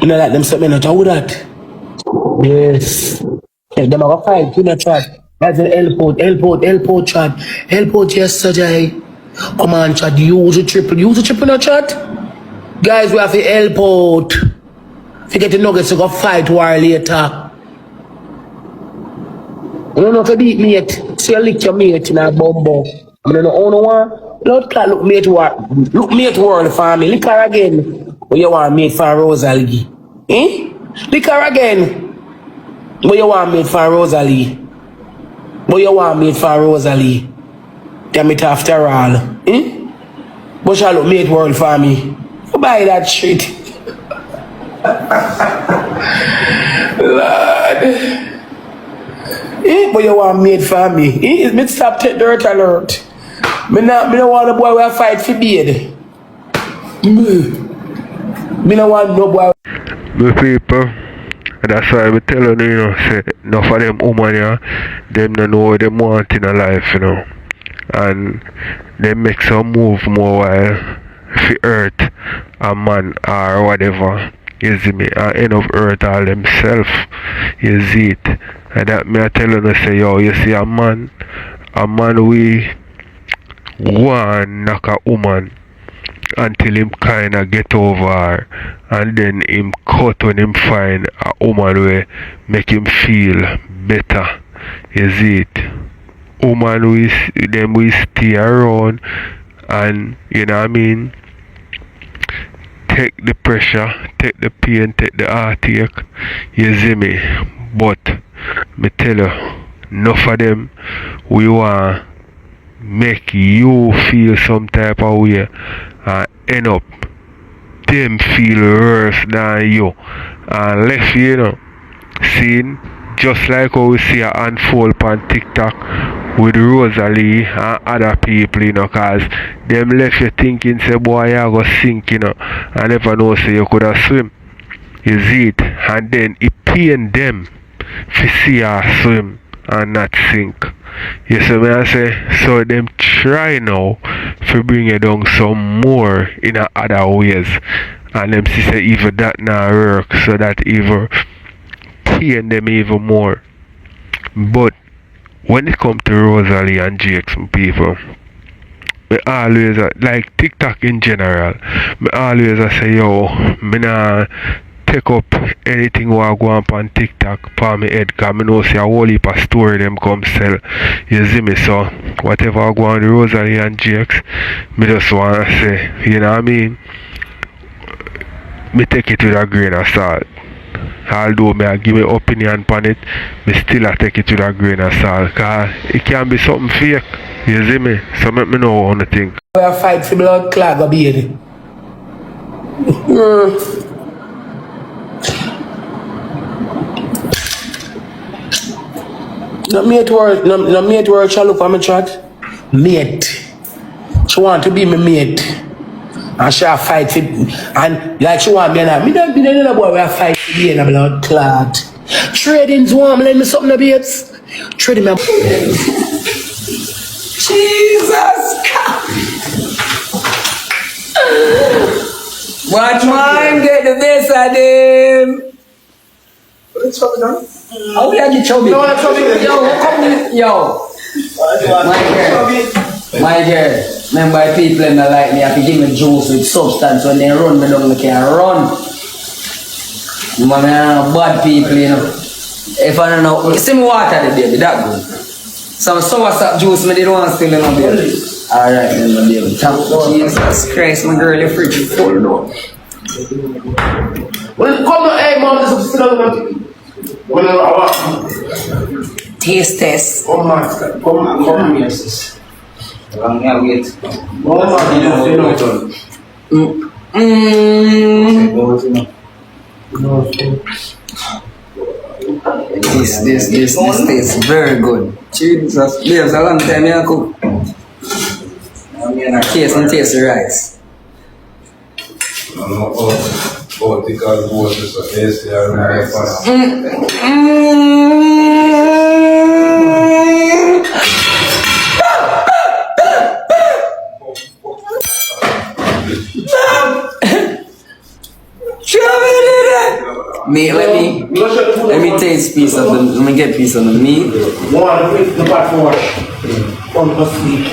You know, like them something not how that. Yes. Yeah, them I go fight, you know, chat. That's an L-port chat. L-port yesterday. Come on, chat, use a triple no chat. Guys, we have the L-port. If you get the nuggets, you go fight war later. You don't know if you beat me yet. See you lick your mate in a bumbo. You don't know only one. Lord clock look me at work. Look me at world family. Lick her again. What you want made for rosealee? Lick her again. What you want made for rosealee? What you want made for rosealee? Damn it after all. What shall look me at world family? Buy that shit. Lord. But you want made for me. Me stop take dirt alert. Me no want a boy who fight for beard. Me no want no boy. My people, that's why I tell you, you know, say, enough of them women here, them don't know what they want in a life, you know. And they make some move more while if it hurt a man or whatever. You see me, and end up hurt all themselves. You see it. And that me I tell you, say, yo, you see a man we want knock a woman until him kinda get over her, and then him cut when him find a woman where make him feel better. You see it. Woman we stay around and you know what I mean, take the pressure, take the pain, take the heartache. You see me? But me tell you, enough of them we want make you feel some type of way and end up them feel worse than you and left you know seeing just like how we see a unfold on TikTok with Rosalie and other people, you know, cause them left you thinking say boy you go sink, you know, and never know say you could have swim. You see it, and then it pain them to see her swim and not sink. You see me I say? So them try now to bring you down some more in a other ways. And them see say even that now work, so that even pain them even more. But when it comes to Rosalie and GX people, me always like TikTok in general, me always say yo, me nah take up anything what I go on TikTok for me head, cause me know see a whole heap of story them come sell. You see me, so whatever I go on the Rosalie and GX, me just wanna say, you know what I mean? Me take it with a grain of salt. Although me I give me opinion on it, me still I take it with a grain of salt, cause it can be something fake. You see me? So make me know on the thing. We are fight for blood clot go baby. No mate word shall look on my chat. Mate. She want to be my mate. And she a fight for, and like she want me and me don't be no boy we a fight for me and a blood clot. Trading's warm, let me something the babes. Trading me. Jesus God. Watch mine get the best of them. What's up, man? How we are get chubby? No, I'm chubby. Yo, come here. Yo. My girl. Remember people in the like me have to give me juice with substance when they run me down, I can't run. Man, bad people, you know. If I don't know, you see me water the baby, that good. Some soursop juice, me didn't want to spill in my baby. Alright then, my baby. Jesus Christ, my girl, your fridge is full now. Well, come on, hey, mom, this is still Taste test. Come on, yes. I'm here wait. This tastes very good. Jesus, there's a long time I cook. I'm taste the rice. Mate, let me taste piece of the. Let me get piece of the meat. The part for on the sleep.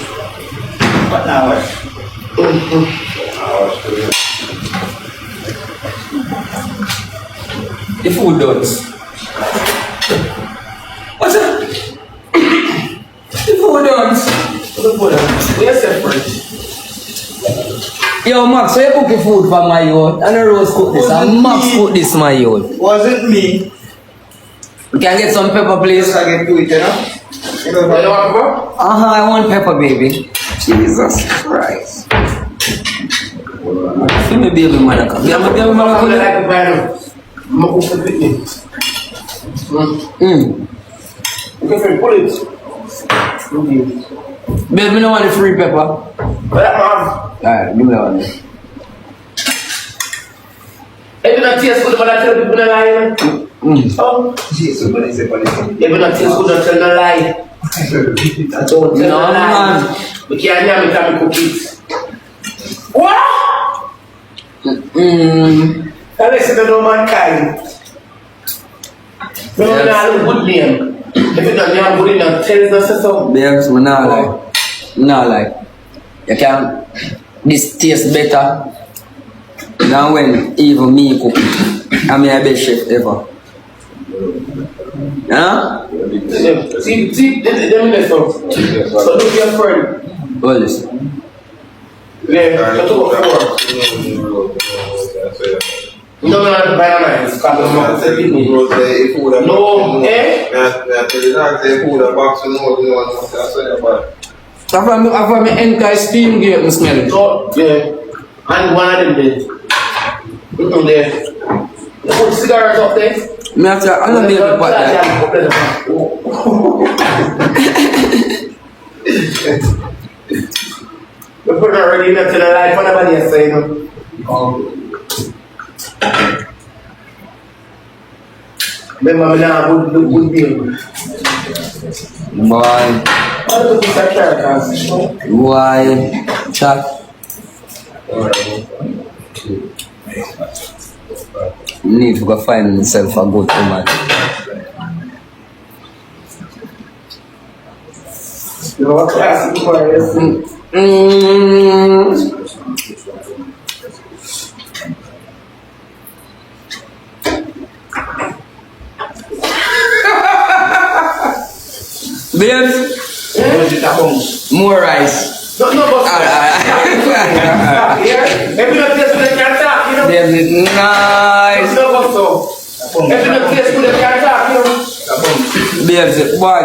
What hour? The food does. What's that? The food does. Where's that first? Yo, Max, so you cook your food for my youth? And the Rose cook this, and Max cook this, my youth. Was it me? We can get some pepper, please. I get to it, you know? You know what pepper? I want pepper, baby. Jesus Christ. Feel me, baby, mother. Baby, mother. I like the banana. I'm going to cook it with me. Okay, pull it. Baby, no want the free pepper. But mom. Alright, give me that one. If you not taste good, but I tell people to lie. Oh, Jesus, but I say, if you not taste good, I tell no lie. That's all. No, man. We can't hear me time to cook it. What? I listen to no mankind. No, no, no, good name. If you don't have good enough, tell us so. Babes, I'm not like. You can. This tastes better than when even me cook it. I'm my best chef ever. Huh? See, them in so look your friend. What is it? Yeah, you took up your work. No, banana is coming. No, eh? I've got my entire steam gear to smell it. So, yeah. And one of them there. There. You put cigarettes up there? I don't be able to put that. We put already enough to the life for nobody else say no. Remember me now good deal. Boy. Boy. Chat. Need to go find himself a good woman. You know what classic boy is? Babes, more rice. No, but every not taste good, can't talk, you know. Babes, nice. No, but so. Every not taste good, can't talk, you know. Babes, boy.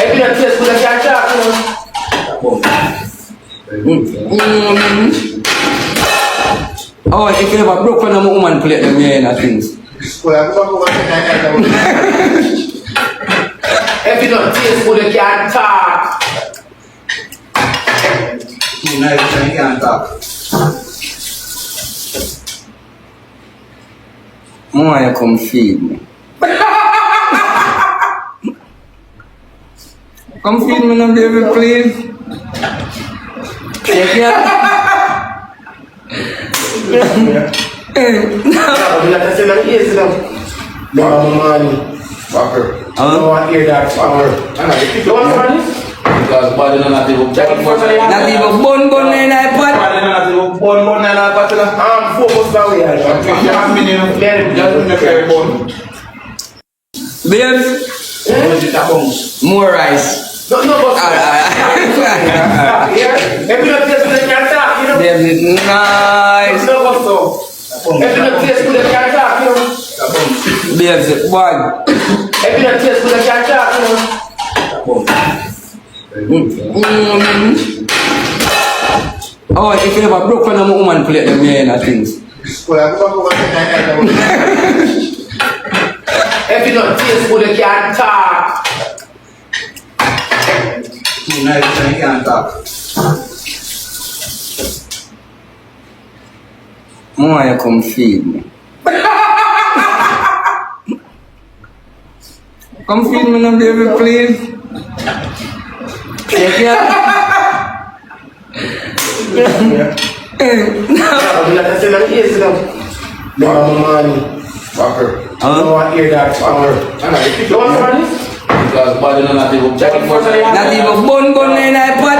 Every not taste good, can't talk, you know. Oh, if you ever broke on a woman plate, then you ain't things. If you don't taste good, you can't talk. You can't talk. Why you come feed me? Come feed me now, baby, please. Take care. Not even bun in iPad. Babes, more rice. No, but every not taste good, can't talk, you know. Babes, nice. No, but so. Every not taste good, can't talk, you know. Babes, boy. Every not taste good, can't talk, you know. Oh, if you ever broke on a woman plate, then you ain't things. If you don't taste good, you can't talk. You can't talk. Why you come feed me? Come feed me now, baby, please. Take care. Not even bun in iPad.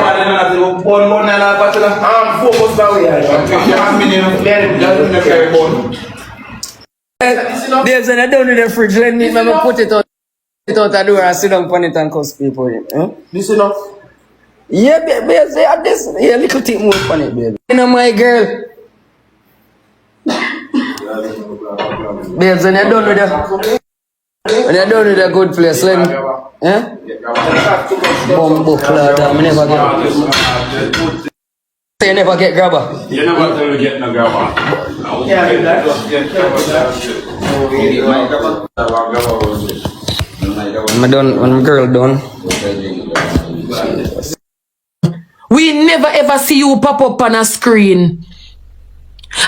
Focus that way. Babes, when I don't do the fridge, let me put it out the door and sit down on it and cuss people in. This enough? Yeah, babes, they have this. Yeah, little thing more on it, baby. You know, my girl. Babes, when you're done with the good place, let me. Bumbo clad, I never get. You never get grabber. You never get no grabber. I'm done. When my girl done. We never ever see you pop up on a screen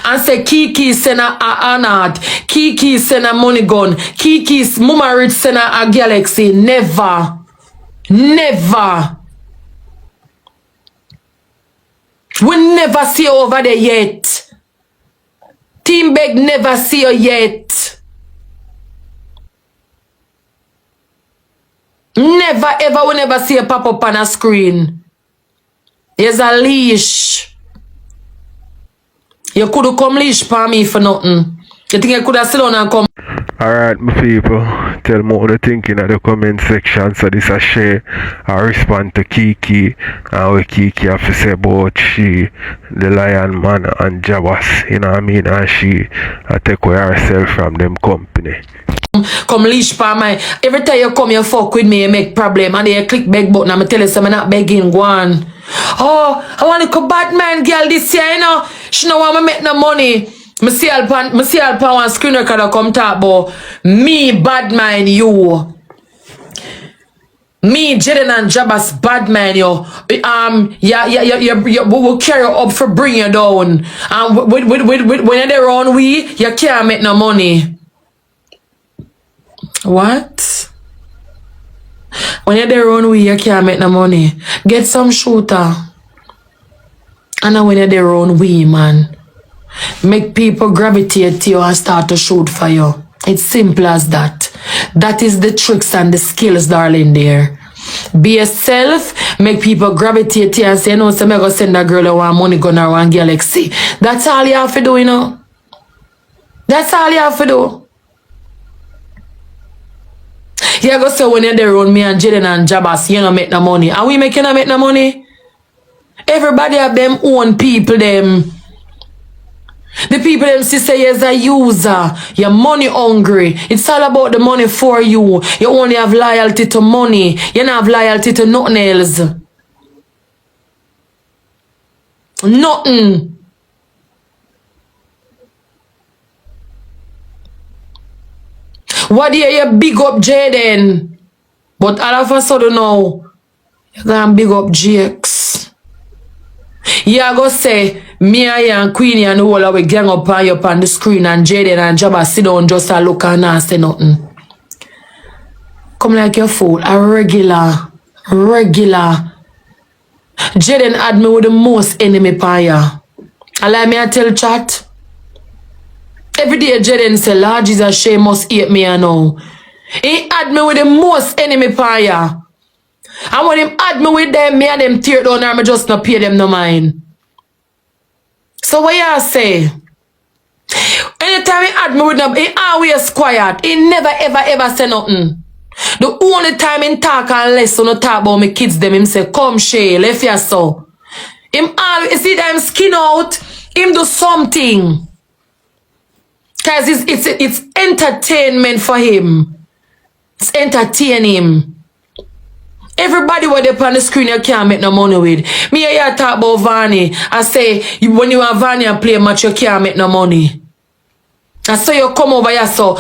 and say Keke send a Anad, Keke send a money gun, Keke's Mama Rich send a Galaxy. Never. Never. We never see you over there yet. Team Beg never see you yet. Never ever we never see you pop up on a screen. There's a leash. You could have come leash for me for nothing. You think you could have sit down and come? Alright, my people, tell me what you thinking in the comment section. So this a Shay. I respond to Keke and what Keke have to say about she, the lion man and Jabas, you know what I mean, and she I take away herself from them company. Come leash for my. Every time you come you fuck with me, you make problem and then you click beg button and I tell you so I'm not begging, go on. Oh, I want to go Batman girl this year, you know. She don't want me make no money. I see her on screen recorder come talk about me bad mind you. Me, Jaden and Jabba's bad man, yo. We will carry you up for bring you down. And when you're there on we, you can't make no money. What? When you're there on we, you can't make no money. Get some shooter. And then when you're there on we, man, make people gravitate to you and start to shoot for you. It's simple as that. That is the tricks and the skills, darling, there. Be yourself, make people gravitate to you and say, no, so I'm going to send a girl who want money gun or one galaxy. That's all you have to do, you know. That's all you have to do. You go say when you're there around me and Jaden and Jabas, you don't make no money. And we make you not make no money? Everybody have them own people, them. The people them say you're a user, you're money hungry. It's all about the money for you. You only have loyalty to money. You don't have loyalty to nothing else. Nothing. What do you big up Jaden? But all of a sudden now, you gonna big up GX. You go say, me and Queenie and all of we gang up on the screen and Jaden and Jabba sit down just a look and not say nothing. Come like your fool, a regular. Jaden had me with the most enemy paya. Allow me to tell chat. Every day Jaden say, Lord Jesus, she must hate me now. He had me with the most enemy paya. And when him had me with them, me and them tear down and I just not pay them no mind. So what you say? Anytime he had me with them, he always quiet. He never ever say nothing. The only time he talk and listen to talk about my kids, them him say, come Shay, left ya so. Him always, you see them skin out, him do something. Cause it's entertainment for him. It's entertaining him. Everybody where they on the screen you can't make no money with. Me here talk about Ivany. I say when you have Ivany and play a match you can't make no money. I say you come over here so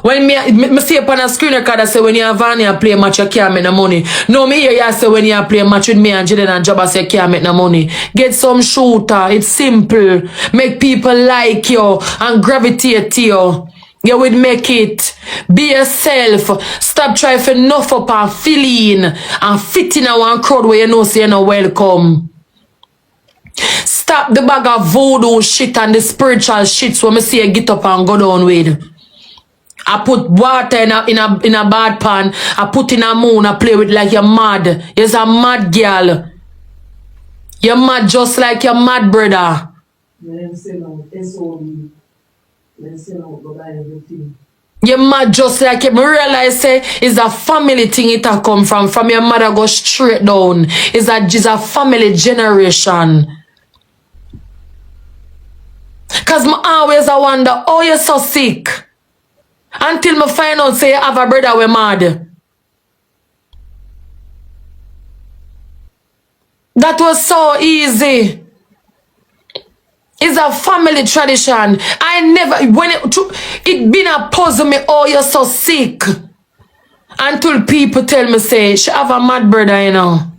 when me see up on the screen record I say when you have Ivany and play a match you can't make no money. No, me here I say when you play a match with me and Jaden and Jabba say you can't make no money. Get some shooter. It's simple. Make people like you and gravitate to you. You would make it. Be yourself. Stop trying to nuff up and fill in and fit in a one crowd where you know so you're not welcome. Stop the bag of voodoo shit and the spiritual shit so me see you get up and go down with. I put water in a bad pan. I put in a moon. I play with like you're mad. You're a mad girl. You're mad just like your mad brother. You're mad just like it. I realize say it's a family thing it a come from your mother go straight down. It's a family generation. Cause I always wonder, oh you're so sick. Until I find out say you have a brother we mad. That was so easy. It's a family tradition. I never, when it been a puzzle me, oh, you're so sick. Until people tell me, say, she have a mad brother, you know.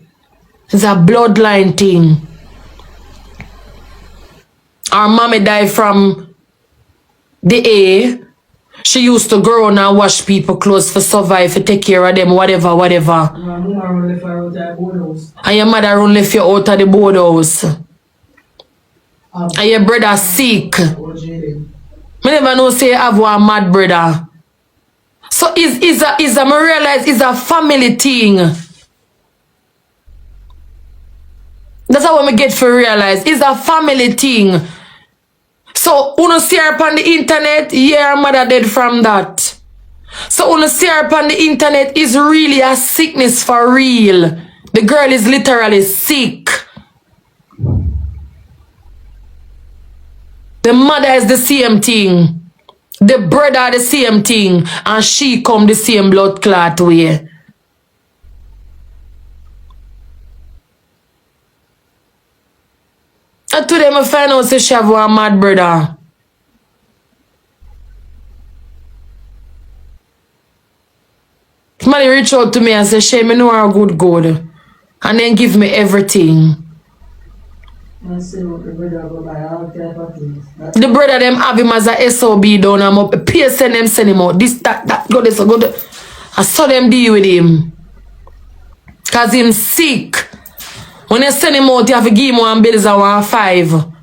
It's a bloodline thing. Our mommy died from the A. She used to go on and wash people clothes for survive, for take care of them, whatever. And your mother only left you out of the boardhouse. And your brother sick. I never know say you have one mad brother. So I realize it's a family thing. That's how I get to realize. It's a family thing. So when you see her upon the internet, yeah, her mother dead from that. So when you see her upon the internet, it's really a sickness for real. The girl is literally sick. The mother is the same thing. The brother the same thing. And she come the same blood clot way. And today I find out say she have one mad brother. Somebody reach out to me and say, Shay, me know her good. And then give me everything. The brother them have him as a SOB down. I'm up. Peer send him out. This, that, go this, go this. I saw them deal with him. Cause him sick. When they send him out, you have to give him 1 bill and 1.5.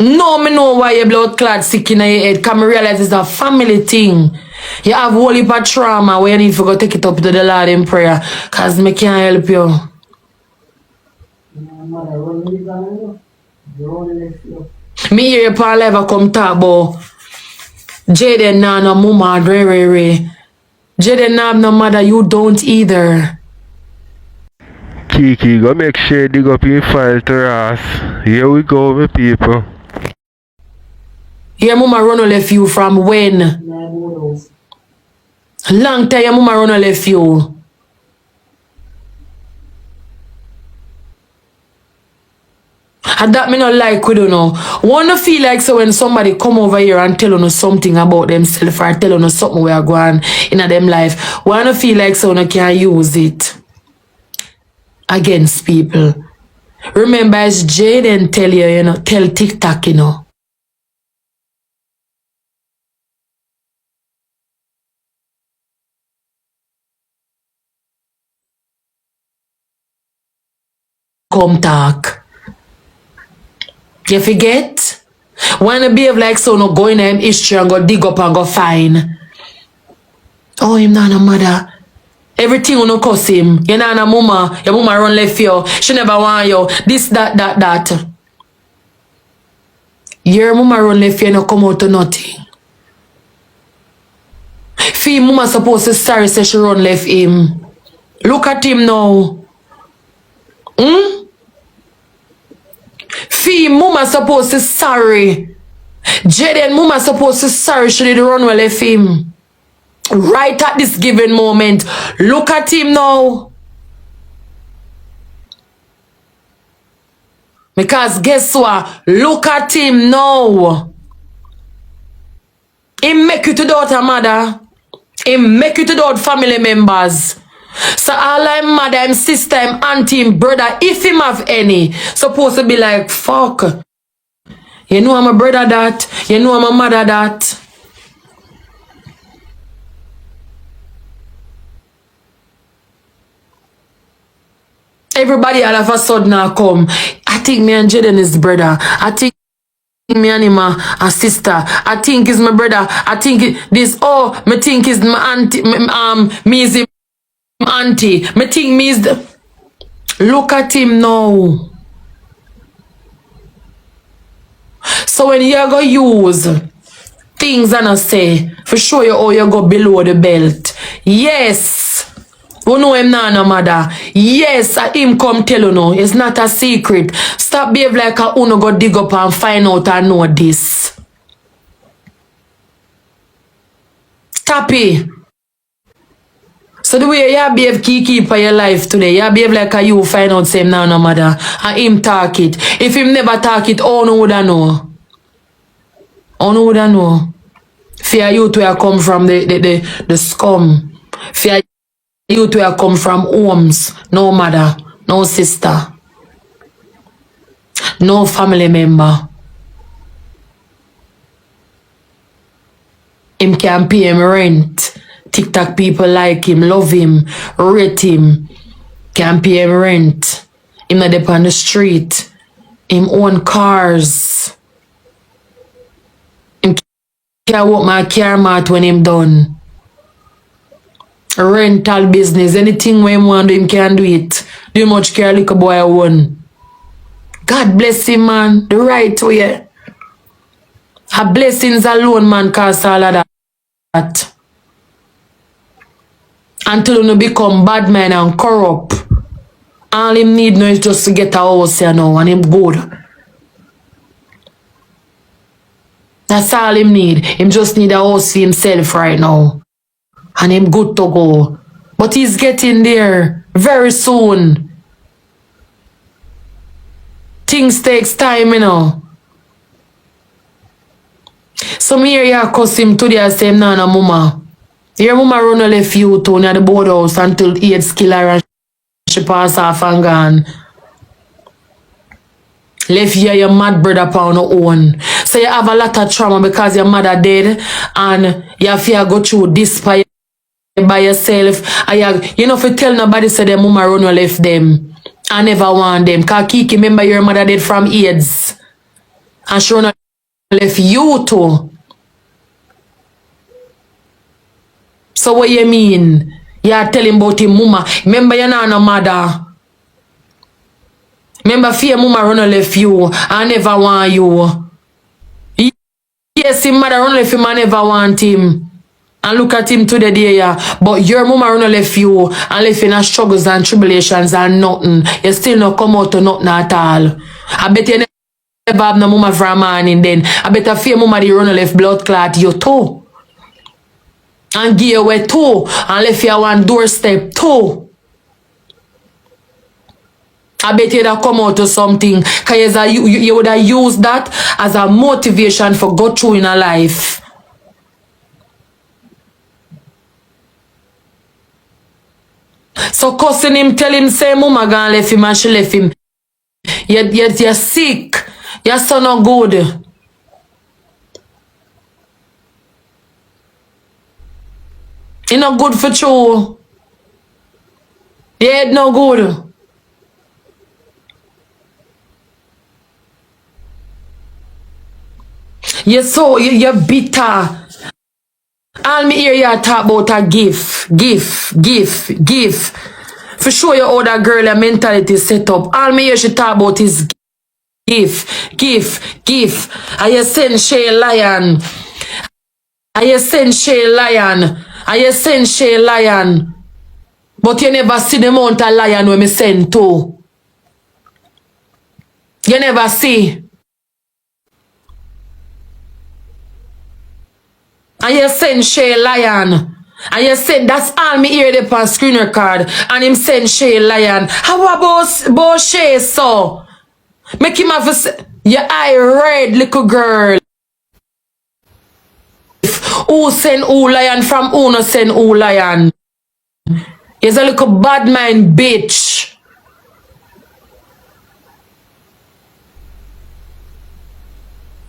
No, me know why your blood clot sick in your head. Cause me realize it's a family thing. You have whole heap of trauma where you need to go take it up to the Lord in prayer. Cause me can't help you. Me hear you Paul ever come talk about Jaden na no mama, re. Jaden na no mother, you don't either. Keke, go make sure dig up your file to Ross. Here we go, my people. Your mama run left you from when? Long time your mama run left you. And that me not like we don't know. Wanna feel like so when somebody come over here and tell you something about themselves or tell you something we are going in a them life. Wanna feel like so you can use it against people. Remember as Jaden tell you, tell TikTok, come talk. You forget? Wanna behave like so no go in him history and go dig up and go find. Oh, him not a mother. Everything you no cuss him. You not a mama. Your mama run left you. She never want you. This, that. Your mama run left you and no come out to nothing. Fee mama supposed to sorry say she run left him. Look at him now. Fee mama supposed to sorry. Jaden mama supposed to sorry she did run well left him. Right at this given moment. Look at him now. Because guess what? Look at him now. He make you to doubt her mother. He make you to doubt family members. So all I'm mother, him sister, him auntie, him brother, if him have any, supposed to be like, fuck. You know I'm a brother that. You know I'm a mother that. Everybody all of a sudden now come. I think me and Jaden is brother. I think me and him a sister. I think is my brother. I think this. Oh, me think is my auntie. Me is him auntie. Me think me is the. Look at him now. So when you go use things and I say for sure you how you go below the belt. Yes. You know him now, no mother. Yes, him come tell you no. It's not a secret. Stop behave like a uno go dig up and find out and know this. Stop it. So the way you behave Keke for your life today, you behave like a you find out same now, no mother. And him talk it. If him never talk it, oh no woulda know. Oh no woulda know. Fear you to where come from the scum. Fear you to where come from homes. No mother, no sister, no family member. Him can pay him rent. TikTok people like him, love him, rate him. Can pay him rent. Him not up on the street. Him own cars. Him can work my car mat when him done. Rental business, anything when him want do, him can do it. Do much care like a boy one. God bless him, man, the right way. Her blessings alone, man, cause all of that. Until you become bad man and corrupt. All him need now is just to get a house here now and him good. That's all him need. Him just need a house for himself right now. And him good to go. But he's getting there very soon. Things takes time, you know. So me hear ya cuss him today and say him nah no mama. Your mama run a left you too near the boardhouse until AIDS kill her and she pass off and gone. Left you your mad brother upon your own. So you have a lot of trauma because your mother dead and you have to go through this by yourself. And you know if you tell nobody say their mama run or left them. I never want them. Cause Keke, remember your mother dead from AIDS. And she run or left you too. So what you mean? You are telling about him mama. Remember you're not no mother. Remember fear mama run or left you. I never want you. Yes, him mother run left him, I never want him. And look at him today, yeah. But your mama run left you and left in struggles and tribulations and nothing. You still not come out to nothing at all. I bet you never have no mama for a morning then. I bet a fear mama the run left blood clot you too. And give you away too. And left you one doorstep too. I bet you'd have come out to something. Because you would have used that as a motivation for go through in a life. So cussing him, tell him, say mama gone left him and she left him. Yet you're sick. You're so not good. You're not good for true. Your head no good. You're bitter. All me hear you talk about a gift. For sure you how that girl your mentality set up. All me hear she talk about is gift. And you send Shay lion. And you send Shay lion. But you never see the amount of lion when me send to. You never see. And you send Shay lion. And you said that's all me hear the on screen record. And him send Shay lion. How about Shay so? Make him have a your eye red little girl. Who send who lion from who no send who lion? He's a little bad mind bitch.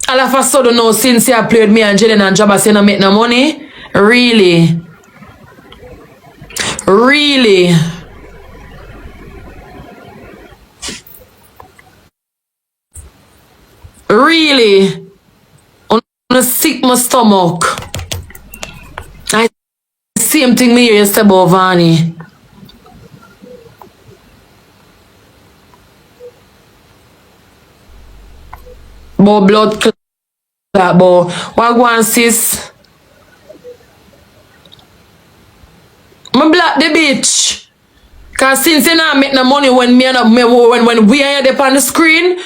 All of a sudden now since you played me and Jaden and Jabba, you don't make no money? Really? Really? Really? I'm sick my stomach. I same thing me hear say about Ivany. About blood clot, about what go on sis? I block the bitch. Cause since you not make no money when me and when we are there on the screen,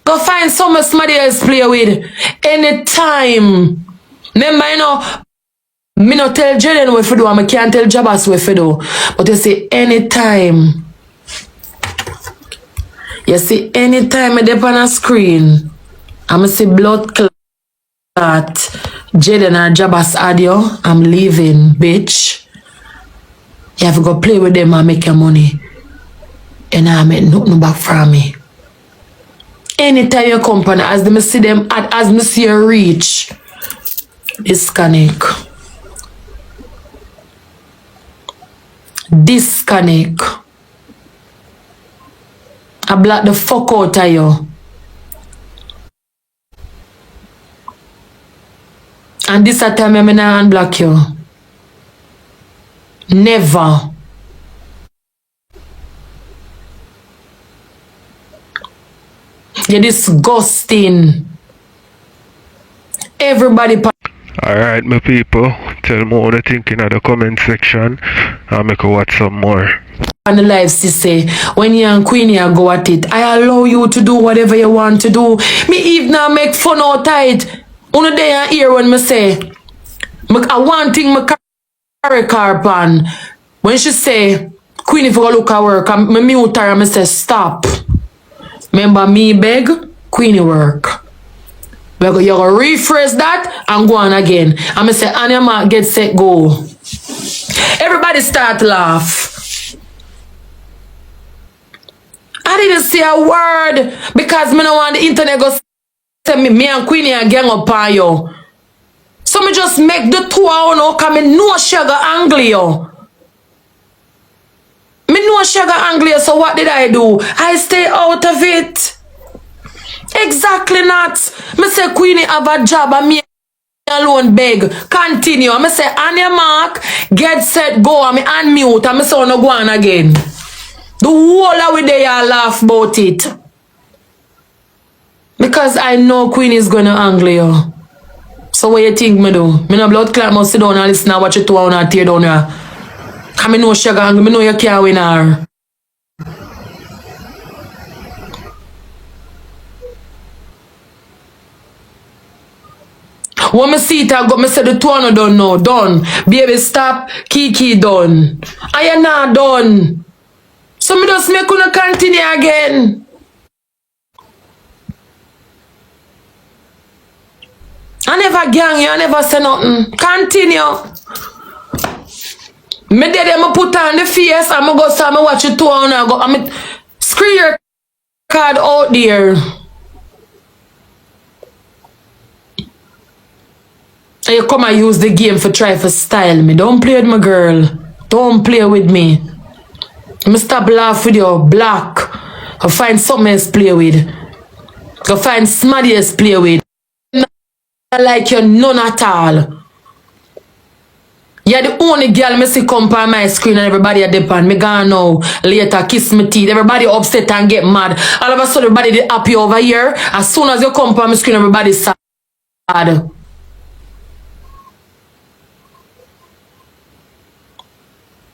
go find somebody else play with. Anytime. Remember, you know, me not tell Jaden what to do, and I can't tell Jabas what to do. But you see, anytime. You see, anytime I there on the screen, I'm see blood clot, Jaden or Jabas audio, I'm leaving, bitch. You have to go play with them and make your money. And I make nothing back from me. Anytime you come on, as me see them, as me see you reach, disconnect. Disconnect. I block the fuck out of you. And this a time I'm not unblock you. Never. You're disgusting. Everybody. Alright, my people. Tell me what you think in the comment section. I'll make you watch some more. On the live, she say, when you and Queenie go at it, I allow you to do whatever you want to do. Me even now make fun out of it. Only day I hear when me say, I want thing me carry car pan. When she say, Queenie for look at work, I mute her and I say, stop. Remember me beg, Queenie work. You go rephrase that and go on again. I'm going to say, on your mark, get set, go. Everybody start laugh. I didn't say a word because me don't want the internet go say me and Queenie and gang up on you. So me just make the two of you come in no sugar angle you. Me no sugar angle you, so what did I do? I stay out of it. Exactly not. Me say Queenie have a job and me alone beg. Continue. Me say on your mark, get set, go. And me unmute and me say no go on again. The whole of the day I laugh about it. Because I know Queen is gonna angle you. So what you think me do? Me no blood clot must sit down and listen and watch you two and tear down her. Cause me know sugar angle, me know you can't win her. When me see it, I got me say the two no done now, done. Baby stop, Keke done. I am not done. So me just make una continue again. I never gang you, I never say nothing. Continue. Me did them put on the face and I go so I watch it too and I go. I mean, screw your card out there. And you come and use the game for try for style me. Don't play with my girl. Don't play with me. I'm stop laugh with you, black. Go find something else play with. Go find somebody else play with. Not like you none at all. You're the only girl me see come on my screen and everybody at the pan. Me gone now. Later kiss my teeth. Everybody upset and get mad. All of a sudden everybody they happy over here. As soon as you come on my screen, everybody sad.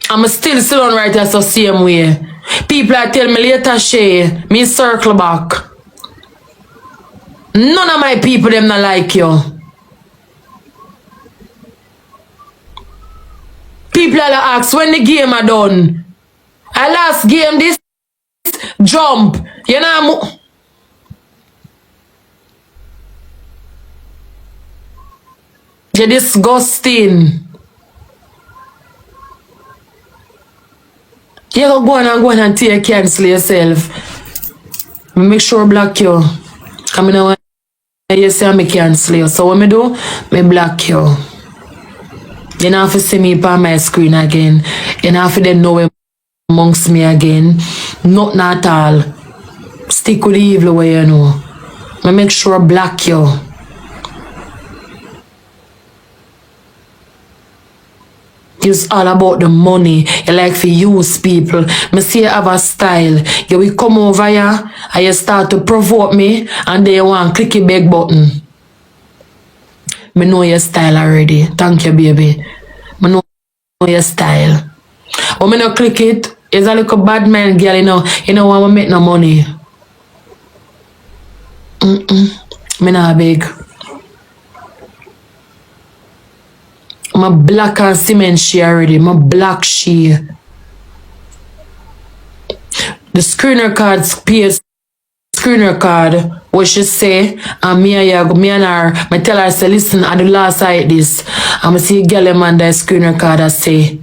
I'm still sit on right as the same way. People are tell me later Shay, me circle back. None of my people them not like you. People are ask when the game are done. I last game this jump. You know you're disgusting. You go on and take cancel yourself. Make sure block you. I mean, when you say I cancel you. So what me do? Me block you. You don't have to see me on my screen again. You don't have to then know amongst me again. Nothing at all. Stick with the evil way you know. I make sure block you. It's all about the money. You like to use people. Me see you have a style. You will come over here and you start to provoke me and then you want to click the big button. Me know your style already. Thank you, baby. Me know your style. When me no click it, it's a little bad man girl, you know. You know why I make no money. Me not big. I'm a black and cement she already. I'm a black she. The screener card, PS screener card, what she say, and me and her, I tell her, say, listen, at the last side this, I'm see a girl man that screener card I say,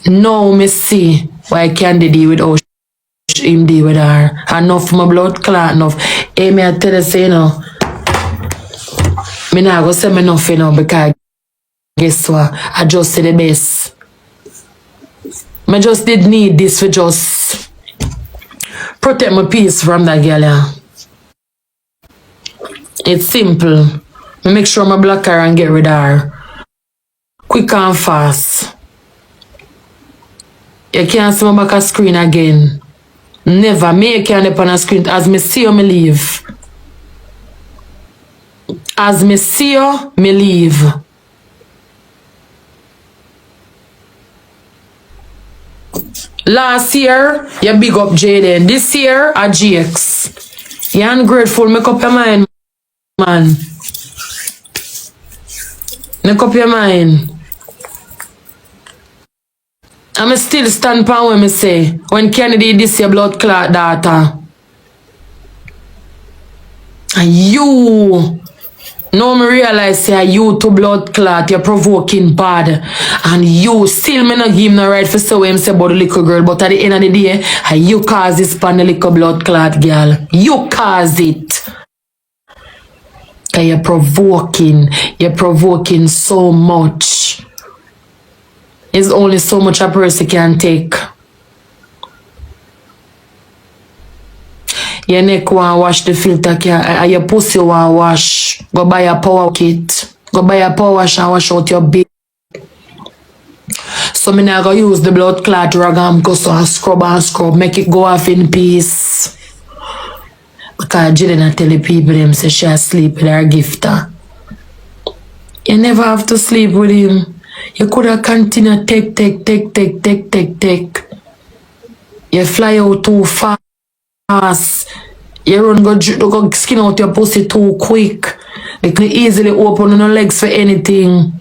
no, me see why I can't deal with how him deal with her. Enough my blood clot enough. Hey, me I tell her, say, you know, me not go say me enough, you know, because guess what? I just say the best. I just did need this for just protect my peace from that girl. Yeah. It's simple. I make sure I block her and get rid of her. Quick and fast. You can't see my back a screen again. Never. Me can't up on a screen. As me see you, me leave. As me see you, me leave. Last year, you big up Jaden. This year, a GX. You ungrateful. Make up your mind, man. Make up your mind. I'm still stand pan when me say, when Kennedy this your blood clot daughter. And you, now me realize say you to blood clot, you're provoking bad. And you still me not give him no right for say what him say about the little girl. But at the end of the day, you cause this pan the little blood clot girl. You cause it. You're provoking so much. It's only so much a person can take. Your neck want wash the filter, your pussy want wash. Go buy a power kit. Go buy a power wash and wash out your bed. So me now go use the blood clot rag and go so and scrub, make it go off in peace. Because Jaden tell the people them say she sleep with her gifter. You never have to sleep with him. You could have continued take. You fly out too fast. You run go skin out your pussy too quick. They can easily open your legs for anything.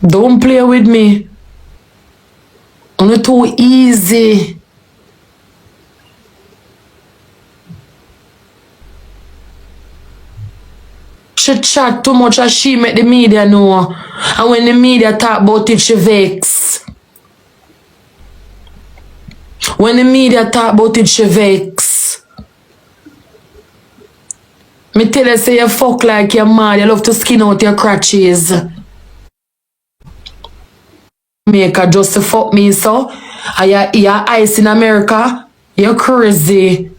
Don't play with me. I'm not too easy. She chat too much as she make the media know. And when the media talk about it, she vex. When the media talk about it, she vex. Me tell her say you fuck like you're mad. You love to skin out your crotches. Make her just to fuck me so. And you're ice in America. You're crazy.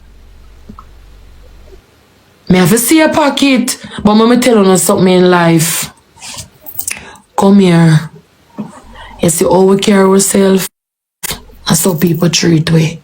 Me have to see a pocket. But me tell you something in life. Come here. You see how we care ourselves? That's how people treat we.